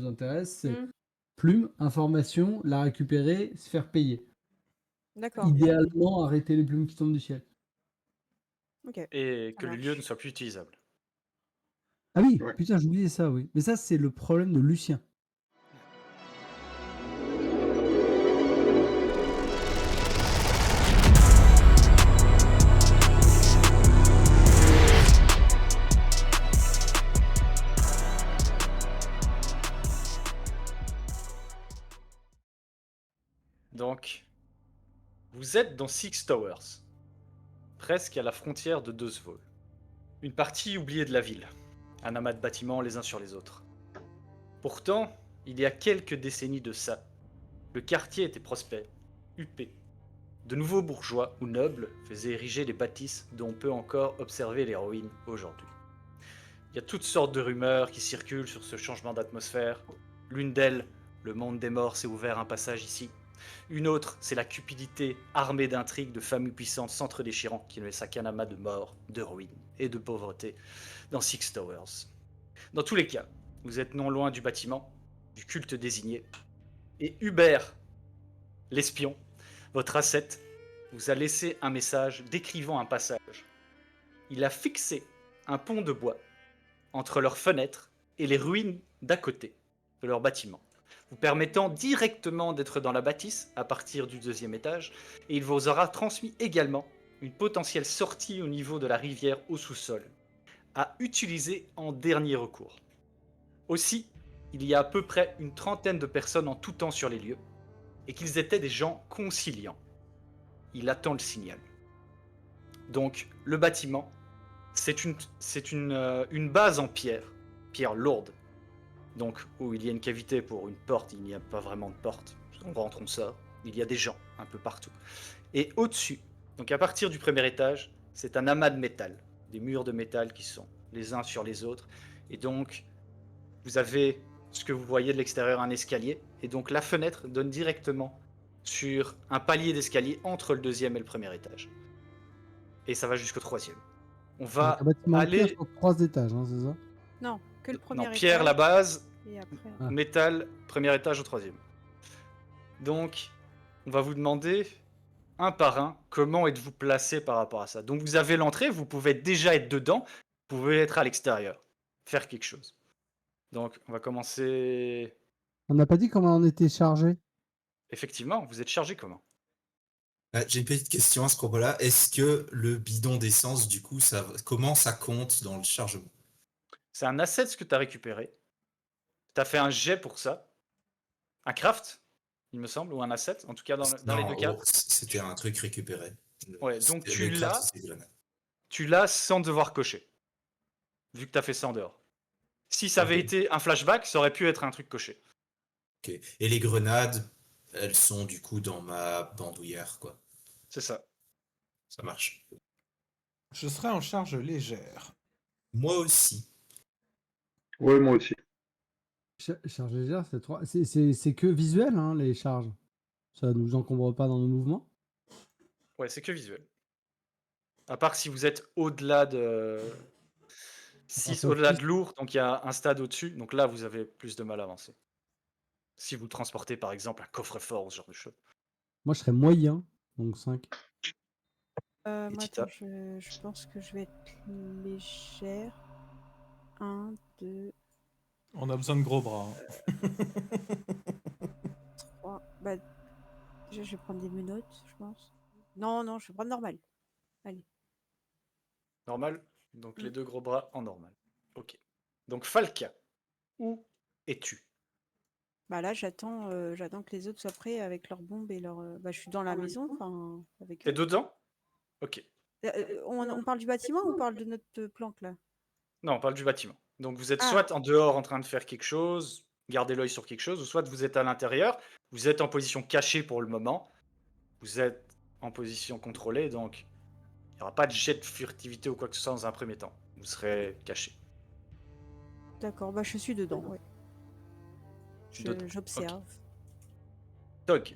nous intéresse, c'est Mmh. plume, information, la récupérer, se faire payer. D'accord. Idéalement, arrêter les plumes qui tombent du ciel. OK, Et ça que le lieu ne marche. soit plus utilisable. Ah oui, Ouais. putain, j'oubliais ça, oui. Mais ça, c'est le problème de Lucien. Donc, vous êtes dans Six Towers, presque à la frontière de Dosvol. Une partie oubliée de la ville, un amas de bâtiments les uns sur les autres. Pourtant, il y a quelques décennies de ça, le quartier était prospère, huppé. De nouveaux bourgeois ou nobles faisaient ériger les bâtisses dont on peut encore observer les ruines aujourd'hui. Il y a toutes sortes de rumeurs qui circulent sur ce changement d'atmosphère. L'une d'elles, le monde des morts s'est ouvert un passage ici. Une autre, c'est la cupidité armée d'intrigues de familles puissantes s'entre-déchirant qui ne laissent qu'un amas de morts, de ruines et de pauvreté dans Six Towers. Dans tous les cas, vous êtes non loin du bâtiment, du culte désigné, et Hubert, l'espion, votre asset, vous a laissé un message décrivant un passage. Il a fixé un pont de bois entre leurs fenêtres et les ruines d'à côté de leur bâtiment, vous permettant directement d'être dans la bâtisse à partir du deuxième étage, et il vous aura transmis également une potentielle sortie au niveau de la rivière au sous-sol, à utiliser en dernier recours. Aussi, il y a à peu près une trentaine de personnes en tout temps sur les lieux, et qu'ils étaient des gens conciliants. Il attend le signal. Donc, le bâtiment, c'est une base en pierre lourde. Donc, où il y a une cavité pour une porte, il n'y a pas vraiment de porte. On rentre, on sort. Il y a des gens un peu partout. Et au-dessus, donc à partir du premier étage, c'est un amas de métal. Des murs de métal qui sont les uns sur les autres. Et donc, vous avez ce que vous voyez de l'extérieur, un escalier. Et donc, la fenêtre donne directement sur un palier d'escalier entre le deuxième et le premier étage. Et ça va jusqu'au troisième. On Donc, va un bâtiment de pierre aller... sur 3 étages, hein, c'est ça? Non, que le premier Non, pierre, la étage base, et après Ah. métal, premier étage au troisième. Donc, on va vous demander, un par un, comment êtes-vous placé par rapport à ça. Donc, vous avez l'entrée, vous pouvez déjà être dedans, vous pouvez être à l'extérieur, faire quelque chose. Donc, on va commencer... On n'a pas dit comment on était chargé. Effectivement, vous êtes chargé comment? J'ai une petite question à ce propos-là. Est-ce que le bidon d'essence, du coup, comment ça compte dans le chargement? C'est un asset ce que tu as récupéré. Tu as fait un jet pour ça. Un craft, il me semble, ou un asset, en tout cas dans les deux cas. Non, c'était un truc récupéré. Ouais, donc Le craft, c'est grenade. tu l'as sans devoir cocher, vu que tu as fait ça en dehors. Si ça avait été un flashback, ça aurait pu être un truc coché. Ok. Et les grenades, elles sont du coup dans ma bandoulière, quoi. C'est ça. Ça marche. Je serai en charge légère. Moi aussi. Ouais, moi aussi. Charge légère, c'est 3. C'est que visuel, hein, les charges. Ça nous encombre pas dans nos mouvements. Ouais, c'est que visuel. À part si vous êtes au-delà de... au-delà de lourd, donc il y a un stade au-dessus. Donc là, vous avez plus de mal à avancer. Si vous transportez, par exemple, un coffre-fort ou ce genre de choses. Moi, je serais moyen, donc 5. moi, Tita. attends, je pense que je vais être légère. 1, 2, On a besoin de gros bras. 3. Bah, déjà, je vais prendre des menottes, je pense. Non, je vais prendre normal. Allez. Normal. Donc les deux gros bras en normal. Ok. Donc Falca, où es-tu? Bah là, j'attends que les autres soient prêts avec leurs bombes et leurs... Bah, je suis dans la maison, enfin, avec T'es eux. dedans? Ok. On parle du bâtiment ou on parle de notre planque, là? Non, on parle du bâtiment. Donc vous êtes Ah. soit en dehors en train de faire quelque chose, garder l'œil sur quelque chose, ou soit vous êtes à l'intérieur, vous êtes en position cachée pour le moment, vous êtes en position contrôlée, donc il n'y aura pas de jet de furtivité ou quoi que ce soit dans un premier temps. Vous serez caché. D'accord, bah je suis dedans, ouais. Dedans. J'observe. Tog,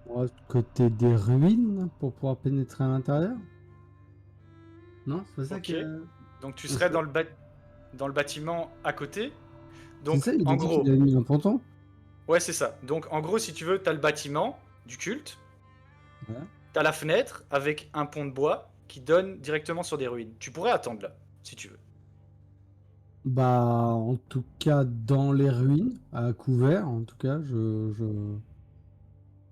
On va côté des ruines pour pouvoir pénétrer à l'intérieur. Non, c'est pas ça ok. que. Donc tu serais dans le bâtiment à côté. C'est Donc, ça, il a en dit gros, qu'il avait mis un ponton. ouais, c'est ça. Donc, en gros, si tu veux, t'as le bâtiment du culte, Ouais. t'as la fenêtre avec un pont de bois qui donne directement sur des ruines. Tu pourrais attendre là, si tu veux. Bah, en tout cas, dans les ruines, à couvert, en tout cas, je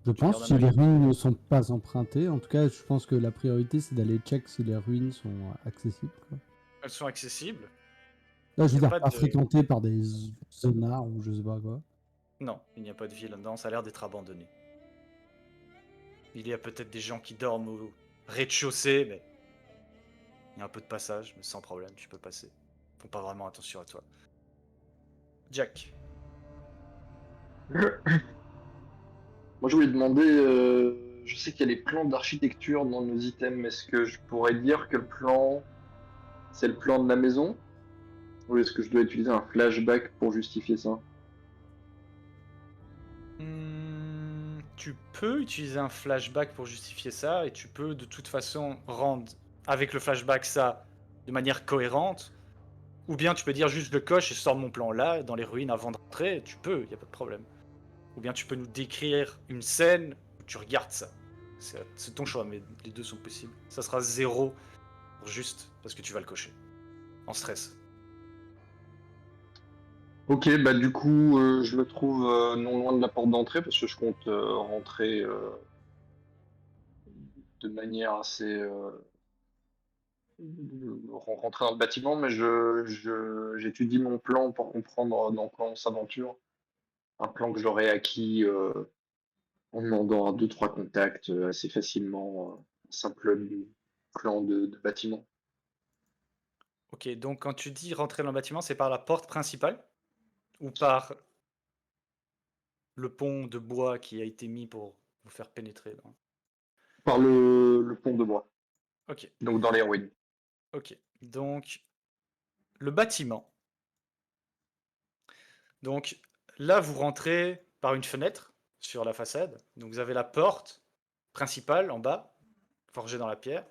Tu gardes pense, un si les œil. ruines ne sont pas empruntées, en tout cas, je pense que la priorité, c'est d'aller check si les ruines sont accessibles, quoi. Elles sont accessibles. Là, je Il veux n'y a dire, pas pas de... fréquentées par des zonards ou je sais pas quoi. Non, il n'y a pas de vie là-dedans, ça a l'air d'être abandonné. Il y a peut-être des gens qui dorment au rez-de-chaussée, mais il y a un peu de passage, mais sans problème, tu peux passer. Ils font pas vraiment attention à toi. Jack. Moi, je voulais demander, je sais qu'il y a les plans d'architecture dans nos items. Est-ce que je pourrais dire que le plan, c'est le plan de la maison? Ou est-ce que je dois utiliser un flashback pour justifier ça? Tu peux utiliser un flashback pour justifier ça, et tu peux de toute façon rendre avec le flashback ça de manière cohérente. Ou bien tu peux dire juste je le coche et je sors mon plan là, dans les ruines avant d'entrer, tu peux, y a pas de problème. Ou bien tu peux nous décrire une scène où tu regardes ça. C'est ton choix, mais les deux sont possibles. Ça sera 0 juste parce que tu vas le cocher. En stress. Ok, bah du coup, je le trouve non loin de la porte d'entrée parce que je compte rentrer de manière assez rentrer dans le bâtiment, mais j'étudie mon plan pour comprendre dans quoi on s'aventure. Un plan que j'aurais acquis en demandant à deux, trois contacts assez facilement, un simple plan de bâtiment. Ok, donc quand tu dis rentrer dans le bâtiment, c'est par la porte principale ou par le pont de bois qui a été mis pour vous faire pénétrer dans... Par le pont de bois, Ok, donc dans les ruines. ok. Donc, le bâtiment. Donc, là, vous rentrez par une fenêtre sur la façade. Donc, vous avez la porte principale en bas, forgée dans la pierre.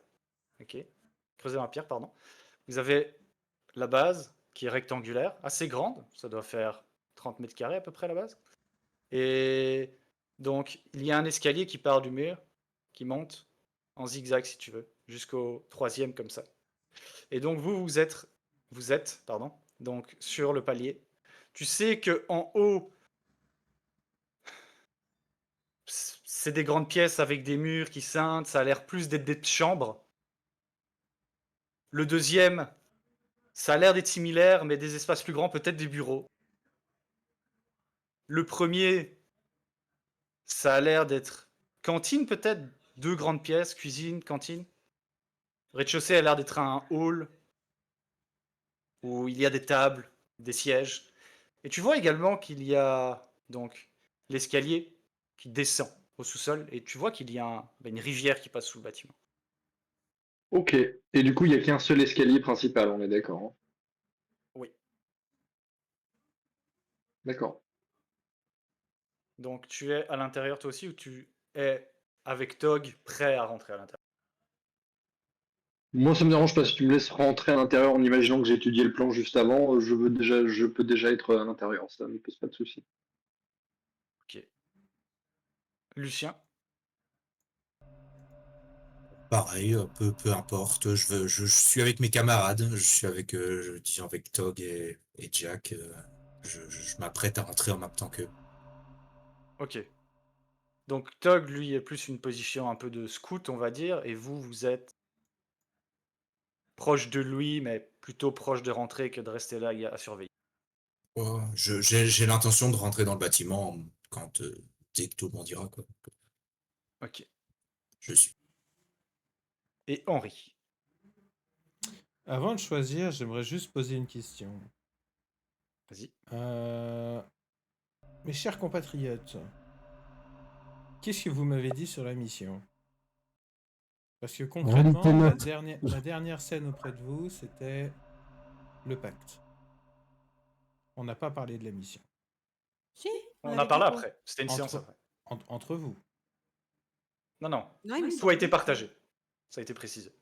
Ok, creusée dans la pierre, pardon. Vous avez la base qui est rectangulaire, assez grande. Ça doit faire 30 mètres carrés à peu près la base. Et donc, il y a un escalier qui part du mur, qui monte en zigzag si tu veux, jusqu'au troisième comme ça. Et donc vous êtes, pardon, donc sur le palier. Tu sais que en haut, c'est des grandes pièces avec des murs qui scindent, ça a l'air plus d'être des chambres. Le deuxième, ça a l'air d'être similaire, mais des espaces plus grands, peut-être des bureaux. Le premier, ça a l'air d'être cantine peut-être, deux grandes pièces, cuisine, cantine. Rez-de-chaussée a l'air d'être un hall où il y a des tables, des sièges. Et tu vois également qu'il y a donc l'escalier qui descend au sous-sol et tu vois qu'il y a une rivière qui passe sous le bâtiment. Ok, et du coup, il n'y a qu'un seul escalier principal, on est d'accord, hein. Oui. D'accord. Donc tu es à l'intérieur toi aussi ou tu es avec Tog prêt à rentrer à l'intérieur? Moi, ça me dérange pas si tu me laisses rentrer à l'intérieur en imaginant que j'ai étudié le plan juste avant. Je peux déjà être à l'intérieur, ça ne me pose pas de souci. Ok. Lucien? Pareil, peu importe. Je suis avec mes camarades. Je suis avec, disons, avec Tog et Jack. Je m'apprête à rentrer en même temps qu'eux. Ok. Donc Tog, lui, est plus une position un peu de scout, on va dire, et vous, vous êtes proche de lui, mais plutôt proche de rentrer que de rester là à surveiller. Oh, j'ai l'intention de rentrer dans le bâtiment quand, dès que tout le monde dira, quoi. Ok. Je suis. Et Henri? Avant de choisir, j'aimerais juste poser une question. Vas-y. Mes chers compatriotes, qu'est-ce que vous m'avez dit sur la mission? Parce que Relis tes concrètement, notes. la dernière scène auprès de vous, c'était le pacte. On n'a pas parlé de la mission. Si, On en avait a parlé dit quoi? après. C'était une séance après. Entre vous. Non, non. Non, il me Tout a semble été que- partagé. Ça a été précisé.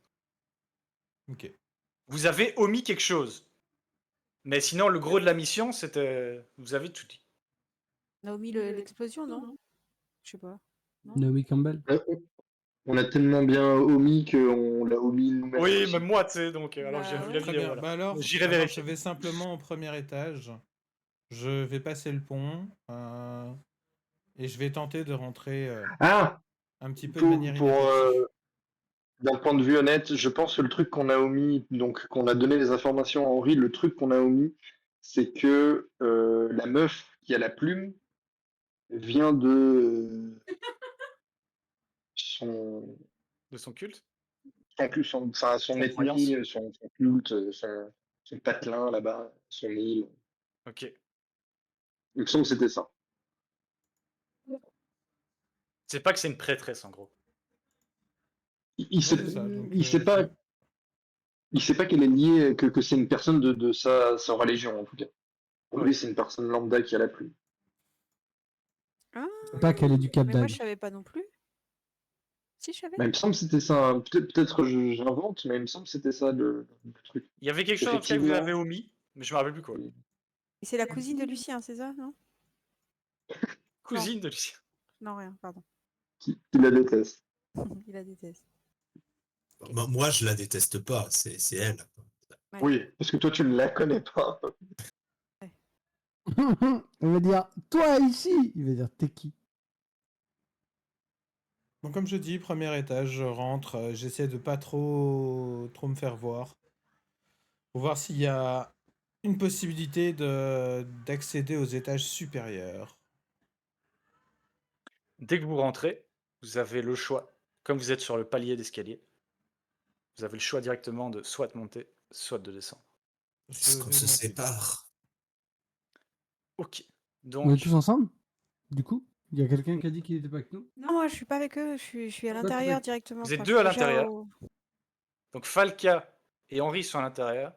Ok. Vous avez omis quelque chose. Mais sinon, le gros de la mission, c'était... Vous avez tout dit. Naomi, l'explosion, non? Je sais pas. Non. Naomi Campbell. On a tellement bien omis qu'on l'a omis nous-mêmes. Oui, aussi. même moi, tu sais, donc... alors Bah j'ai vu ouais. la Très vidéo, bien. voilà. Bah alors, J'irai alors, vérifier. je vais simplement au premier étage. Je vais passer le pont. Et je vais tenter de rentrer Ah, un petit peu de pour, manière pour, inattendue. d'un point de vue honnête, je pense que le truc qu'on a omis, donc qu'on a donné les informations à Henri, le truc qu'on a omis, c'est que la meuf qui a la plume vient de son, De son culte. enfin, son Son croyance. ethnie, son culte, son patelin là-bas, son île. Ok. Il me semble que c'était ça. C'est pas que c'est une prêtresse, en gros. Il sait, c'est ça, donc, il sait pas, il sait pas qu'elle est liée, que c'est une personne de sa religion en tout cas. Pour lui, c'est une personne lambda qui a la plume. Ah, Pas qu'elle est du Cap mais moi, d'Agde. je savais pas non plus. Si, je savais. Bah, il me semble que c'était ça. Peut-être j'invente, mais il me semble que c'était ça le truc. Il y avait quelque chose en tout cas que vous Effectivement. avez omis, mais je me rappelle plus quoi. Et c'est la cousine de Lucien, c'est ça, non? Cousine de Lucien. Non, rien, pardon. Qui la déteste. Il la déteste. Moi, je la déteste pas, c'est elle. Ouais. Oui, parce que toi, tu ne la connais pas. Elle va dire toi ici. Il va dire t'es qui? Bon, comme je dis, premier étage, je rentre, j'essaie de pas trop me faire voir. Pour voir s'il y a une possibilité d'accéder aux étages supérieurs. Dès que vous rentrez, vous avez le choix. Comme vous êtes sur le palier d'escalier, vous avez le choix directement de soit de monter, soit de descendre. Est-ce Je qu'on vais se monter. sépare? Ok. On est Donc, tous ensemble? Du coup, il y a quelqu'un qui a dit qu'il était pas avec nous? Non, moi, je suis pas avec eux. Je suis à Toi, l'intérieur t'es- directement. Vous êtes Enfin, deux je à suis déjà l'intérieur. au- donc Falca et Henri sont à l'intérieur.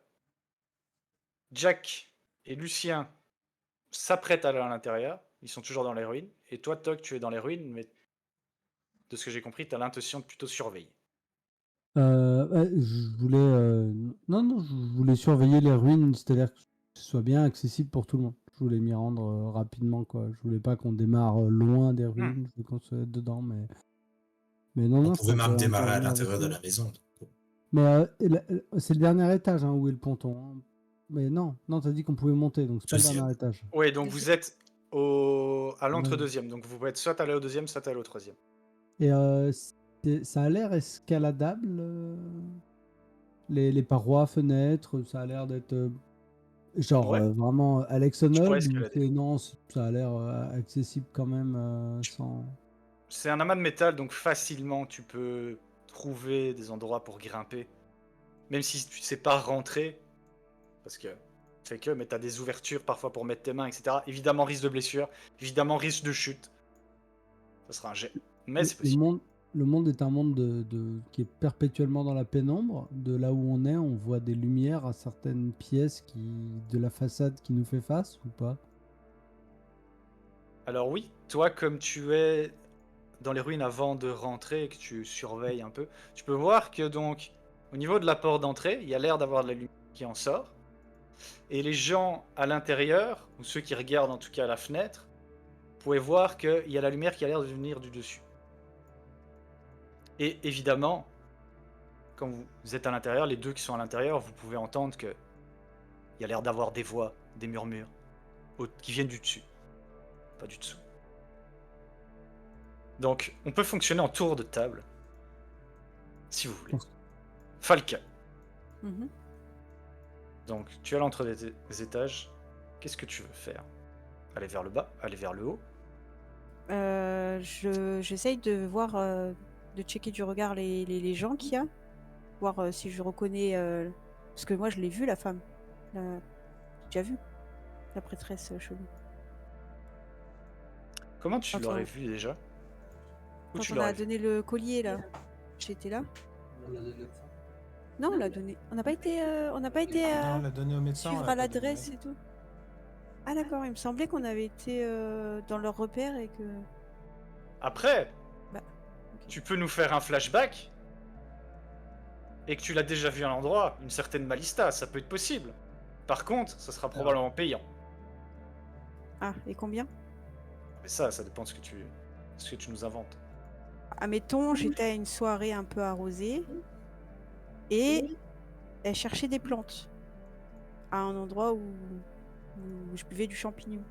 Jack et Lucien s'apprêtent à aller à l'intérieur. Ils sont toujours dans les ruines. Et toi, Toc, tu es dans les ruines, mais de ce que j'ai compris, tu as l'intention de plutôt surveiller. Je voulais non, je voulais surveiller les ruines, c'est-à-dire que ce soit bien accessible pour tout le monde. Je voulais m'y rendre rapidement, quoi. Je voulais pas qu'on démarre loin des ruines, je voulais qu'on soit dedans, mais non, On non, pouvait ça peut même démarrer à intervenir l'intérieur avec de eux. la maison. Mais c'est le dernier étage, hein, où est le ponton, hein. Mais non, t'as dit qu'on pouvait monter, donc c'est pas le Deuxième. dernier étage. Oui, donc vous êtes à l'entre-deuxième. Donc vous pouvez être soit aller au deuxième, soit aller au troisième. Et ça a l'air escaladable, les parois, fenêtres, ça a l'air d'être genre Ouais. vraiment Alex Tu pourrais Honnold, ou escalader. non, ça a l'air accessible quand même sans. C'est un amas de métal, donc facilement tu peux trouver des endroits pour grimper. Même si tu sais pas rentrer, parce que mais t'as des ouvertures parfois pour mettre tes mains, etc. Évidemment risque de blessure, évidemment risque de chute. Ça sera un jet, mais c'est Le possible. monde est un monde qui est perpétuellement dans la pénombre. De là où on est, on voit des lumières à certaines pièces de la façade qui nous fait face ou pas? Alors oui, toi comme tu es dans les ruines avant de rentrer et que tu surveilles un peu, tu peux voir que donc au niveau de la porte d'entrée, il y a l'air d'avoir de la lumière qui en sort. Et les gens à l'intérieur, ou ceux qui regardent en tout cas à la fenêtre, vous pouvez voir qu'il y a la lumière qui a l'air de venir du dessus. Et évidemment, quand vous êtes à l'intérieur, les deux qui sont à l'intérieur, vous pouvez entendre que il y a l'air d'avoir des voix, des murmures, qui viennent du dessus, pas du dessous. Donc, on peut fonctionner en tour de table, si vous voulez. Falca. Mhm. Donc, tu es à l'entre des étages. Qu'est-ce que tu veux faire? Aller vers le bas? Aller vers le haut? J'essaye de voir, de checker du regard les gens qu'il y a, voir si je reconnais, parce que moi je l'ai vue la femme, j'ai déjà vu la prêtresse chelou. Comment tu Attends. l'aurais vu déjà? Où Quand tu on a l'aurais vu? donné le collier là, j'étais là. Non, on l'a donné. On n'a pas été, Non, on l'a donné au médecin. on suivre l'a à pas donné. l'adresse et tout. Ah d'accord, il me semblait qu'on avait été dans leur repère et que. Après, Bah, ok. tu peux nous faire un flashback et que tu l'as déjà vu à l'endroit, une certaine Malista, ça peut être possible. Par contre, ça sera probablement payant. Ah, et combien? Mais ça dépend de ce que tu nous inventes. Admettons, j'étais à une soirée un peu arrosée et elle cherchait des plantes à un endroit où je buvais du champignon.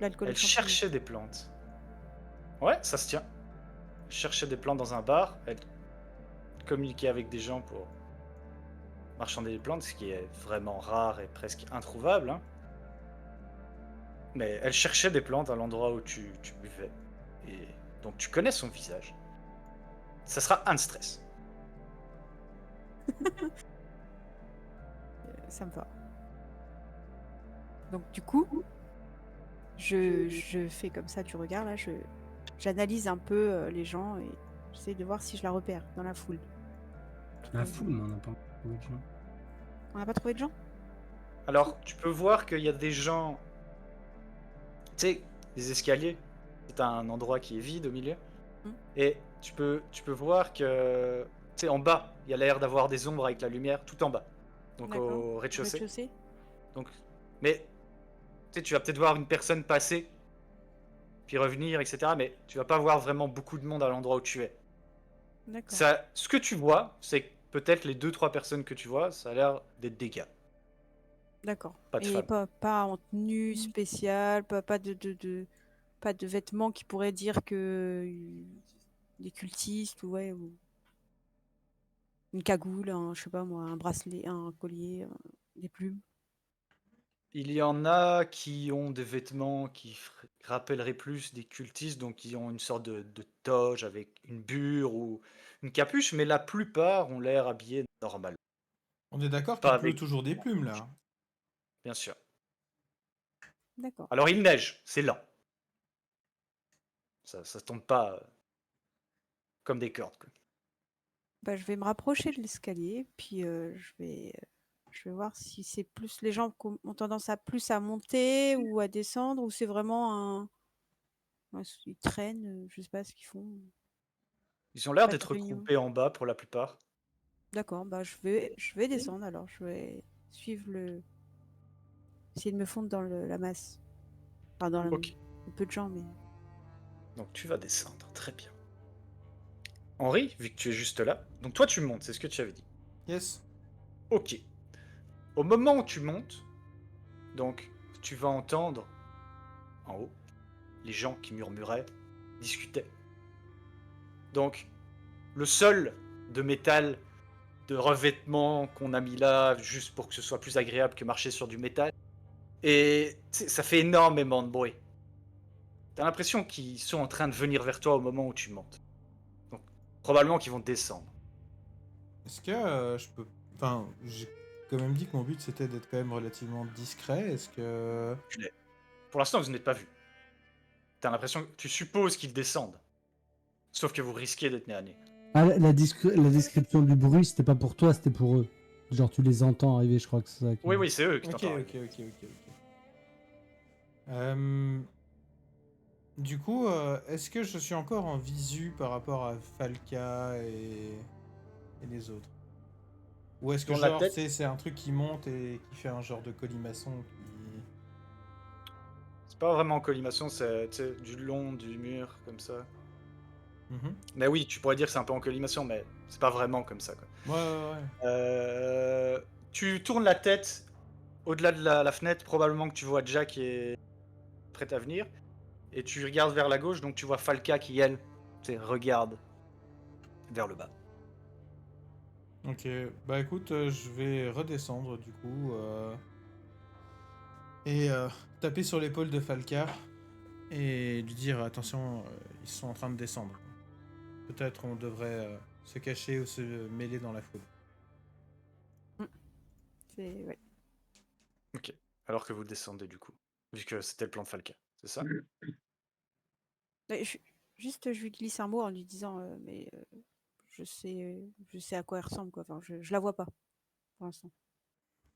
L'alcool de Elle champignon. cherchait des plantes. Ouais, ça se tient. Elle cherchait des plantes dans un bar. Elle communiquait avec des gens pour marchander des plantes, ce qui est vraiment rare et presque introuvable. Hein. Mais elle cherchait des plantes à l'endroit où tu buvais. Et donc tu connais son visage. Ça sera un stress. Ça me va. Donc du coup, je fais comme ça du regard là, j'analyse un peu les gens et j'essaie de voir si je la repère dans la foule. La foule, mais on n'a pas encore trouvé de gens. On n'a pas trouvé de gens? Alors, tu peux voir qu'il y a des gens. Tu sais, des escaliers. C'est un endroit qui est vide au milieu. Et tu peux voir que. Tu sais, en bas, il y a l'air d'avoir des ombres avec la lumière tout en bas. Donc D'accord. au rez-de-chaussée. Rez-de-chaussée. Donc, mais tu sais, tu vas peut-être voir une personne passer, puis revenir, etc. Mais tu vas pas voir vraiment beaucoup de monde à l'endroit où tu es. D'accord. Ça, ce que tu vois, c'est que peut-être les 2-3 personnes que tu vois, ça a l'air d'être des gars. D'accord. Pas de Et femmes. pas en tenue spéciale, pas de vêtements qui pourraient dire que des cultistes ou ouais ou une cagoule, je sais pas moi, un bracelet, un collier, des plumes. Il y en a qui ont des vêtements qui rappelleraient plus des cultistes, donc qui ont une sorte de toge avec une bure ou une capuche, mais la plupart ont l'air habillés normalement. On est d'accord Pas qu'il pleut avec, toujours des plumes là. bien sûr. D'accord. Alors il neige, c'est lent. Ça tombe pas comme des cordes. Quoi. Bah, je vais me rapprocher de l'escalier, puis je vais voir si c'est plus les gens qui ont tendance à plus à monter ou à descendre, ou c'est vraiment un. Ouais, ils traînent, je sais pas ce qu'ils font. Ils ont l'air Pas de d'être réunion. regroupés en bas pour la plupart. D'accord, bah je vais descendre alors, je vais suivre essayer de me fondre dans la masse. Enfin, dans Ok, le peu de gens, mais. donc tu vas descendre, très bien. Henri, vu que tu es juste là, donc toi tu montes, c'est ce que tu avais dit. Yes. Ok. Au moment où tu montes, donc tu vas entendre en haut les gens qui murmuraient, discutaient. Donc le sol de métal de revêtement qu'on a mis là juste pour que ce soit plus agréable que marcher sur du métal. Et ça fait énormément de bruit. T'as l'impression qu'ils sont en train de venir vers toi au moment où tu montes. Donc probablement qu'ils vont descendre. Est-ce que je peux. Enfin, j'ai quand même dit que mon but c'était d'être quand même relativement discret. Est-ce que. Pour l'instant, vous n'êtes pas vus. T'as l'impression que tu supposes qu'ils descendent. Sauf que vous risquez d'être nez à nez. Ah, la description du bruit, c'était pas pour toi, c'était pour eux. Genre, tu les entends arriver, je crois que c'est ça. Oui, c'est eux qui Ok, t'entendent. ok. Du coup, est-ce que je suis encore en visu par rapport à Falca et les autres? Ou est-ce que Tourne la genre, tête. c'est un truc qui monte et qui fait un genre de colimaçon qui... C'est pas vraiment en collimation, c'est du long du mur, comme ça. Mhm. Mais oui, tu pourrais dire que c'est un peu en collimation, mais c'est pas vraiment comme ça. Quoi. Ouais. Tu tournes la tête au-delà de la fenêtre, probablement que tu vois Jack qui est prêt à venir. Et tu regardes vers la gauche, donc tu vois Falca qui, elle, regarde vers le bas. Ok, bah écoute, je vais redescendre du coup et taper sur l'épaule de Falcar et lui dire attention, ils sont en train de descendre. Peut-être on devrait se cacher ou se mêler dans la foule. Ouais. Ok. Alors que vous descendez du coup, vu que c'était le plan de Falca, c'est ça? Ouais, juste, je lui glisse un mot en lui disant mais je sais à quoi elle ressemble, quoi. Enfin, je la vois pas pour l'instant.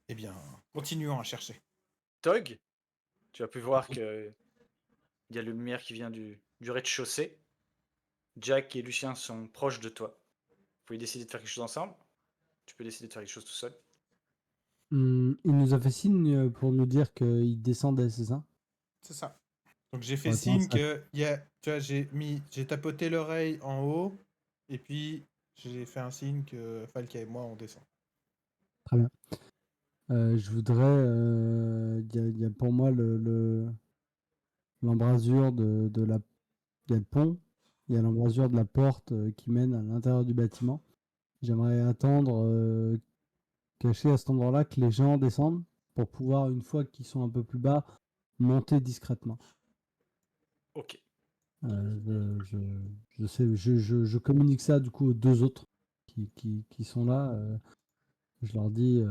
Eh bien, continuons à chercher. Tog, tu as pu voir que il y a la lumière qui vient du rez-de-chaussée. Jack et Lucien sont proches de toi. Vous pouvez décider de faire quelque chose ensemble. Tu peux décider de faire quelque chose tout seul. Il nous a fait signe pour nous dire qu'il descendait, c'est ça? C'est ça. Donc j'ai fait Ouais, attends, signe ça- que tu vois, j'ai tapoté l'oreille en haut et puis j'ai fait un signe que Falca et moi on descend. Très bien. Je voudrais. Il y a pour moi l'embrasure de la. Il y a le pont, il y a l'embrasure de la porte qui mène à l'intérieur du bâtiment. J'aimerais attendre, caché à cet endroit-là, que les gens descendent pour pouvoir, une fois qu'ils sont un peu plus bas, monter discrètement. Ok. Je communique ça du coup aux deux autres qui sont là. Je leur dis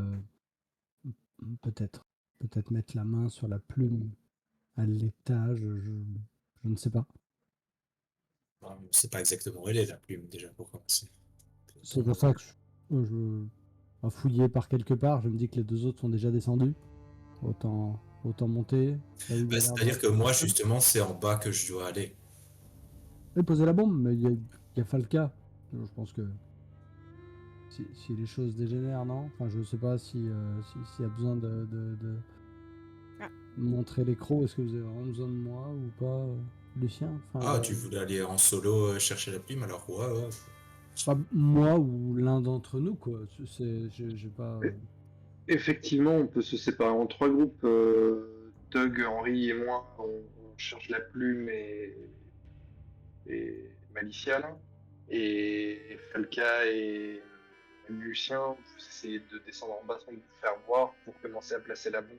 peut-être, peut-être mettre la main sur la plume à l'étage, je ne sais pas. On ne sait pas exactement où elle est, la plume, déjà, pour commencer. C'est pour ça que à fouiller par quelque part, je me dis que les deux autres sont déjà descendus. Autant monter. Là où il y a l'air C'est-à-dire que d'avoir moi, personne. justement, c'est en bas que je dois aller. Et poser la bombe, mais il y a Falca. Je pense que si les choses dégénèrent, non. Enfin, je sais pas s'il y a besoin de Ah. montrer les crocs. Est-ce que vous avez vraiment besoin de moi ou pas, Lucien? Enfin, Ah, tu voulais aller en solo chercher la plume, alors ouais. pas moi ou l'un d'entre nous, quoi. J'ai pas. Effectivement, on peut se séparer en trois groupes. Tug, Henri et moi, on cherche la plume et Malicia, là. Et Falca et Lucien, vous essayez de descendre en bas sans vous faire voir pour commencer à placer la bombe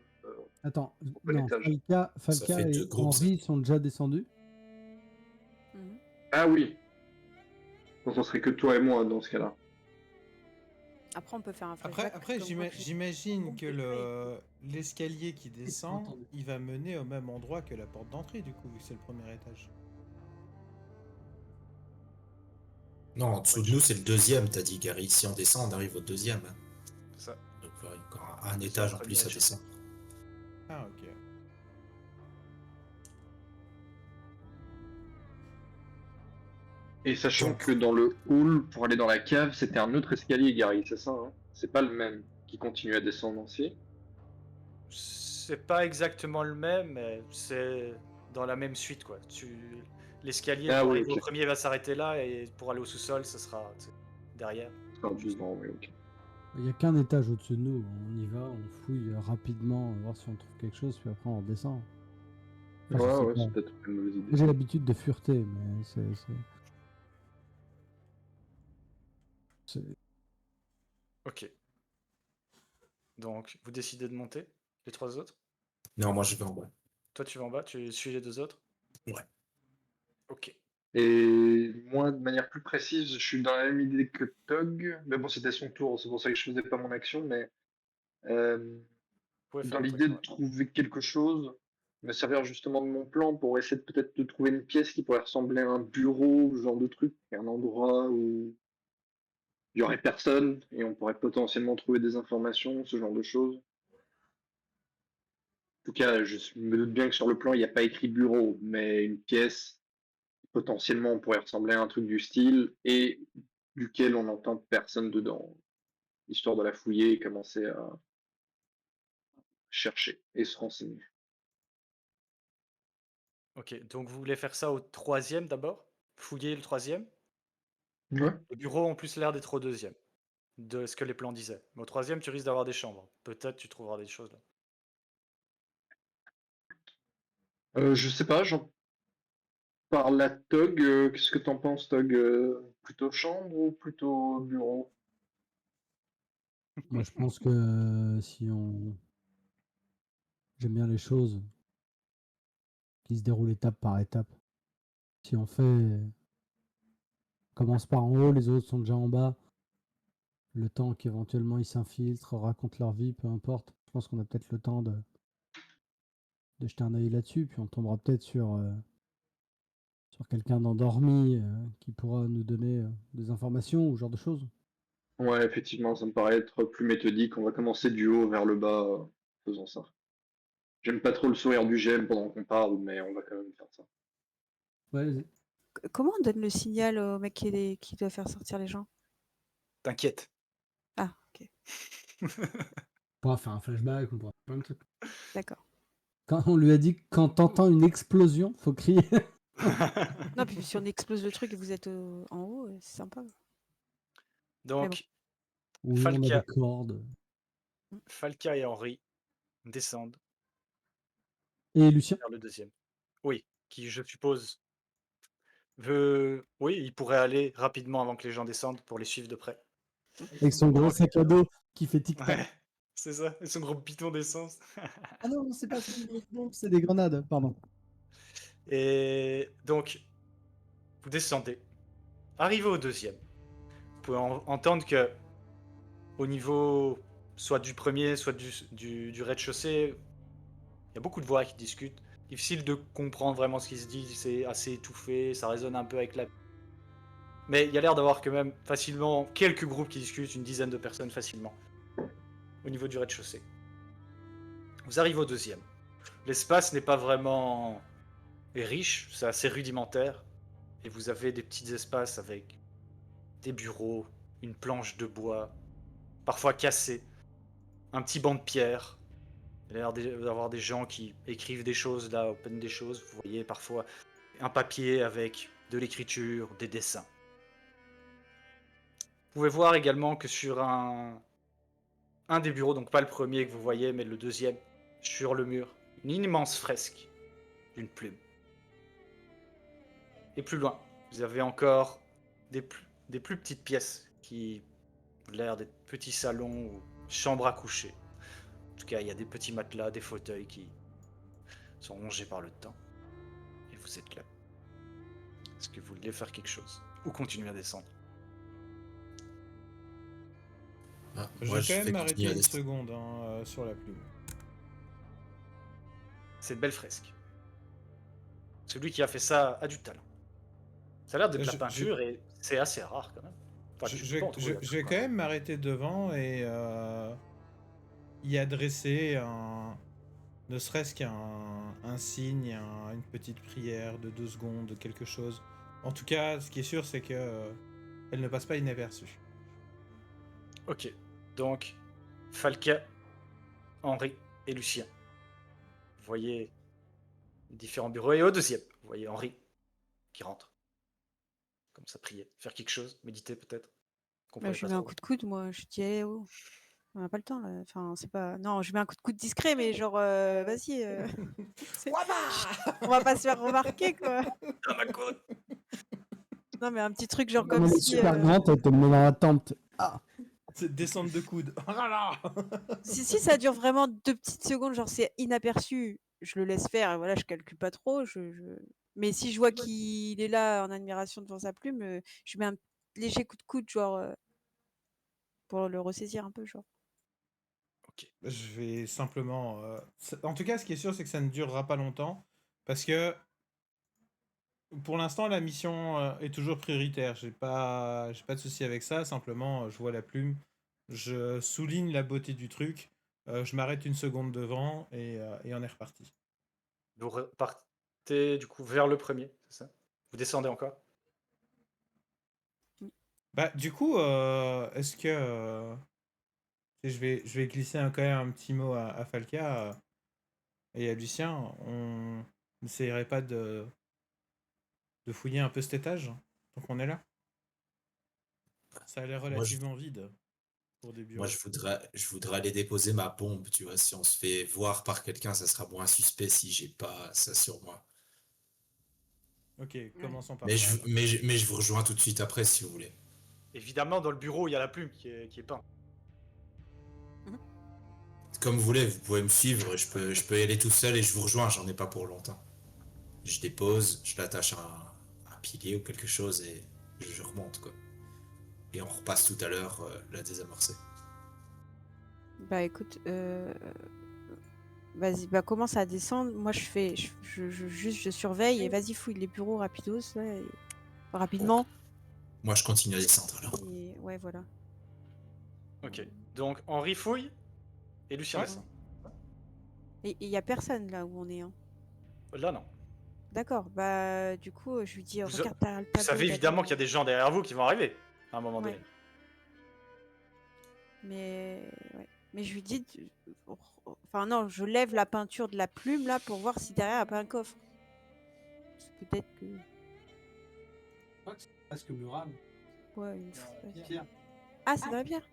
Attends, au bon non, étage. Ça fait Falca deux et groupes, ça. Henri sont déjà descendus. Mhm. Ah oui, donc ce serait que toi et moi dans ce cas-là. Après, on peut faire un Après, flashback. après comme quoi que j'imagine que j'ai- l'escalier qui pas descend, entendu. il va mener au même endroit que la porte d'entrée, du coup, vu que c'est le premier étage. Non, en dessous de nous, c'est le deuxième, t'as dit, Gary. Si on descend, on arrive au deuxième. Hein. C'est ça. Donc, il y a encore un Deuxième, étage en premier plus à étage. descendre. Ah, ok. Et sachant Donc, que dans le hall, pour aller dans la cave, c'était un autre escalier, Gary, c'est ça, hein? C'est pas le même qui continue à descendre aussi. C'est pas exactement le même, mais c'est dans la même suite, quoi. L'escalier Ah pour oui, arriver au ok. premier va s'arrêter là, et pour aller au sous-sol, ce sera derrière. Ah, devant, oui, ok. Il n'y a qu'un étage au-dessus de nous. On y va, on fouille rapidement, voir si on trouve quelque chose, puis après on redescend. Enfin, je Ouais, sais ouais, pas. c'est peut-être une mauvaise idée. J'ai l'habitude de fureter, mais c'est- Ok. Donc, vous décidez de monter, les trois autres. non, moi, je vais en bas. Toi, tu vas en bas, tu suis les deux autres. Ouais. Ok. Et moi, de manière plus précise, je suis dans la même idée que Tog, mais bon, c'était son tour, c'est pour ça que je faisais pas mon action, mais euh, Vous pouvez faire dans votre l'idée action. de Ouais. trouver quelque chose, me servir justement de mon plan pour essayer de peut-être de trouver une pièce qui pourrait ressembler à un bureau, ce genre de truc, un endroit où il y aurait personne et on pourrait potentiellement trouver des informations, ce genre de choses. En tout cas, je me doute bien que sur le plan, il n'y a pas écrit bureau, mais une pièce, potentiellement, on pourrait ressembler à un truc du style et duquel on n'entend personne dedans, histoire de la fouiller et commencer à chercher et se renseigner. Ok. Donc, vous voulez faire ça au troisième d'abord. Fouiller le troisième. Ouais. Le bureau en plus l'air d'être au deuxième, de ce que les plans disaient. Mais au troisième, tu risques d'avoir des chambres. Peut-être tu trouveras des choses là. Je sais pas, j'en parle à Tog. Qu'est-ce que t'en penses, Tog? Plutôt chambre ou plutôt bureau? moi je pense que si on. J'aime bien les choses qui se déroulent étape par étape. Si on fait. Commence par en haut, les autres sont déjà en bas. Le temps qu'éventuellement ils s'infiltrent, racontent leur vie, peu importe. Je pense qu'on a peut-être le temps de jeter un œil là-dessus, puis on tombera peut-être sur quelqu'un d'endormi qui pourra nous donner des informations ou ce genre de choses. Ouais, effectivement, ça me paraît être plus méthodique. On va commencer du haut vers le bas, faisant ça. J'aime pas trop le sourire du GM pendant qu'on parle, mais on va quand même faire ça. Ouais, Comment on donne le signal au mec qui doit faire sortir les gens? T'inquiète. Ah, ok. On pourra faire un flashback, on pourra faire plein de trucs. D'accord. Quand on lui a dit que quand t'entends une explosion, faut crier. Non, puis si on explose le truc et vous êtes en haut, c'est sympa. Donc, Ou on a Falca, des cordes. Falca et Henri descendent Et Lucien? vers le deuxième. Oui, qui, je suppose, Oui, il pourrait aller rapidement avant que les gens descendent pour les suivre de près. Avec son gros sac à dos qui fait tic-tac. Ouais, c'est ça, et son gros bidon d'essence. Ah non, c'est pas des grosses bombes, c'est des grenades, pardon. Et donc, vous descendez. Arrivé au deuxième, vous pouvez entendre que au niveau soit du premier, soit du rez-de-chaussée, il y a beaucoup de voix qui discutent. Difficile de comprendre vraiment ce qui se dit, c'est assez étouffé, ça résonne un peu avec la... Mais il y a l'air d'avoir quand même facilement quelques groupes qui discutent, une dizaine de personnes facilement, au niveau du rez-de-chaussée. Vous arrivez au deuxième. L'espace n'est pas vraiment riche, c'est assez rudimentaire, et vous avez des petits espaces avec des bureaux, une planche de bois, parfois cassée, un petit banc de pierre. Il y a l'air d'avoir des gens qui écrivent des choses là, open des choses. Vous voyez parfois un papier avec de l'écriture, des dessins. Vous pouvez voir également que sur un des bureaux, donc pas le premier que vous voyez, mais le deuxième, sur le mur, une immense fresque d'une plume. Et plus loin, vous avez encore des plus petites pièces qui ont l'air d'être petits salons ou chambres à coucher. En tout cas, il y a des petits matelas, des fauteuils qui sont rongés par le temps. Et vous êtes là. Est-ce que vous voulez faire quelque chose? Ou continuer à descendre? Ah, Je moi, vais je quand même vais m'arrêter continuer à une descendre. seconde sur la plume. C'est une belle fresque. Celui qui a fait ça a du talent. Ça a l'air d'être de la peinture et c'est assez rare quand même. Enfin, tu peux pas en trouver là-dessus, Je vais quoi. quand même m'arrêter devant et y adresser ne serait-ce qu'un signe, une petite prière de 2 secondes, quelque chose. En tout cas, ce qui est sûr, c'est que elle ne passe pas inaperçue. Ok. Donc, Falca, Henri et Lucien. Vous voyez différents bureaux. Et au deuxième, vous voyez Henri qui rentre. Comme ça, prier, faire quelque chose, méditer peut-être. Bah, Comprenez je pas lui mets un trop. coup de coude, moi. Je dis, eh, oh, on n'a pas le temps là. Enfin, c'est pas. Non, je mets un coup de coude discret, mais genre, vas-y. C'est- on va pas se faire remarquer, quoi. Ah, ma côte. Non, mais un petit truc, genre Comme comme elle est si. super grande, elle te le met dans la tempe. Ah, C'est descente de coude. Oh là là. Si ça dure vraiment 2 petites secondes, genre c'est inaperçu, je le laisse faire et voilà, je calcule pas trop. Mais si je vois qu'il est là en admiration devant sa plume, je mets un léger coup de coude, genre pour le ressaisir un peu, genre. Ok. Je vais simplement. En tout cas, ce qui est sûr, c'est que ça ne durera pas longtemps. Parce que pour l'instant, la mission est toujours prioritaire. J'ai pas de souci avec ça. Simplement, je vois la plume. Je souligne la beauté du truc. Je m'arrête une seconde devant et on est reparti. Vous repartez du coup vers le premier, c'est ça? Vous descendez encore? Bah, du coup, est-ce que. Je vais glisser quand même un petit mot à Falca et à Lucien. On n'essayerait pas de fouiller un peu cet étage tant qu'on est là? Ça a l'air Moi, je, relativement vide pour des moi, bureaux. je voudrais aller déposer ma bombe, tu vois. Si on se fait voir par quelqu'un, ça sera moins suspect si j'ai pas ça sur moi. Ok, commençons par Mais ça alors. mais je vous rejoins tout de suite après si vous voulez. Évidemment, dans le bureau, il y a la plume qui est peinte. Comme vous voulez, vous pouvez me suivre, je peux y aller tout seul et je vous rejoins, j'en ai pas pour longtemps. Je dépose, je l'attache à un pilier ou quelque chose et je remonte quoi. Et on repasse tout à l'heure la désamorcer. Bah écoute, vas-y, bah commence à descendre. Moi je fais, juste je surveille et vas-y fouille les bureaux rapidos là, rapidement. Moi je continue à descendre alors. Et ouais voilà. Ok. Donc Henri fouille et Lucien Ouais. descend. Et il y a personne là où on est. Hein. Là, non. D'accord. Bah du coup je lui dis Vous, regarde derrière le vous tableau. savez évidemment qu'il y a d'abord. des gens derrière vous qui vont arriver à un moment Ouais. donné. Mais ouais. Mais je lui dis, enfin non, je lève la peinture de la plume là pour voir si derrière il n'y a pas un coffre. Peut-être que. Presque mural. Ouais, une Pierre. Ah, c'est dans la bière.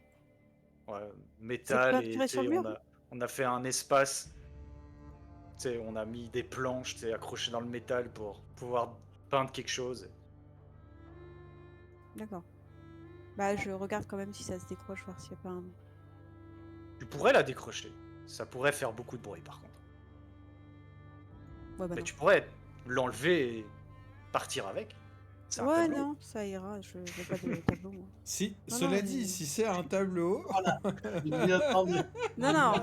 Ouais, métal et peinturé sur le mur on a fait un espace. Tu sais, on a mis des planches accrochées dans le métal pour pouvoir peindre quelque chose. D'accord. Bah, je regarde quand même si ça se décroche, voir s'il n'y a pas un. Tu pourrais la décrocher. Ça pourrait faire beaucoup de bruit par contre. Ouais, bah Mais non. tu pourrais l'enlever et partir avec. C'est un Ouais, tableau. non, ça ira. Je veux pas de tableau, moi. Si, Non, cela non, dit, mais- si c'est un tableau. Non, non.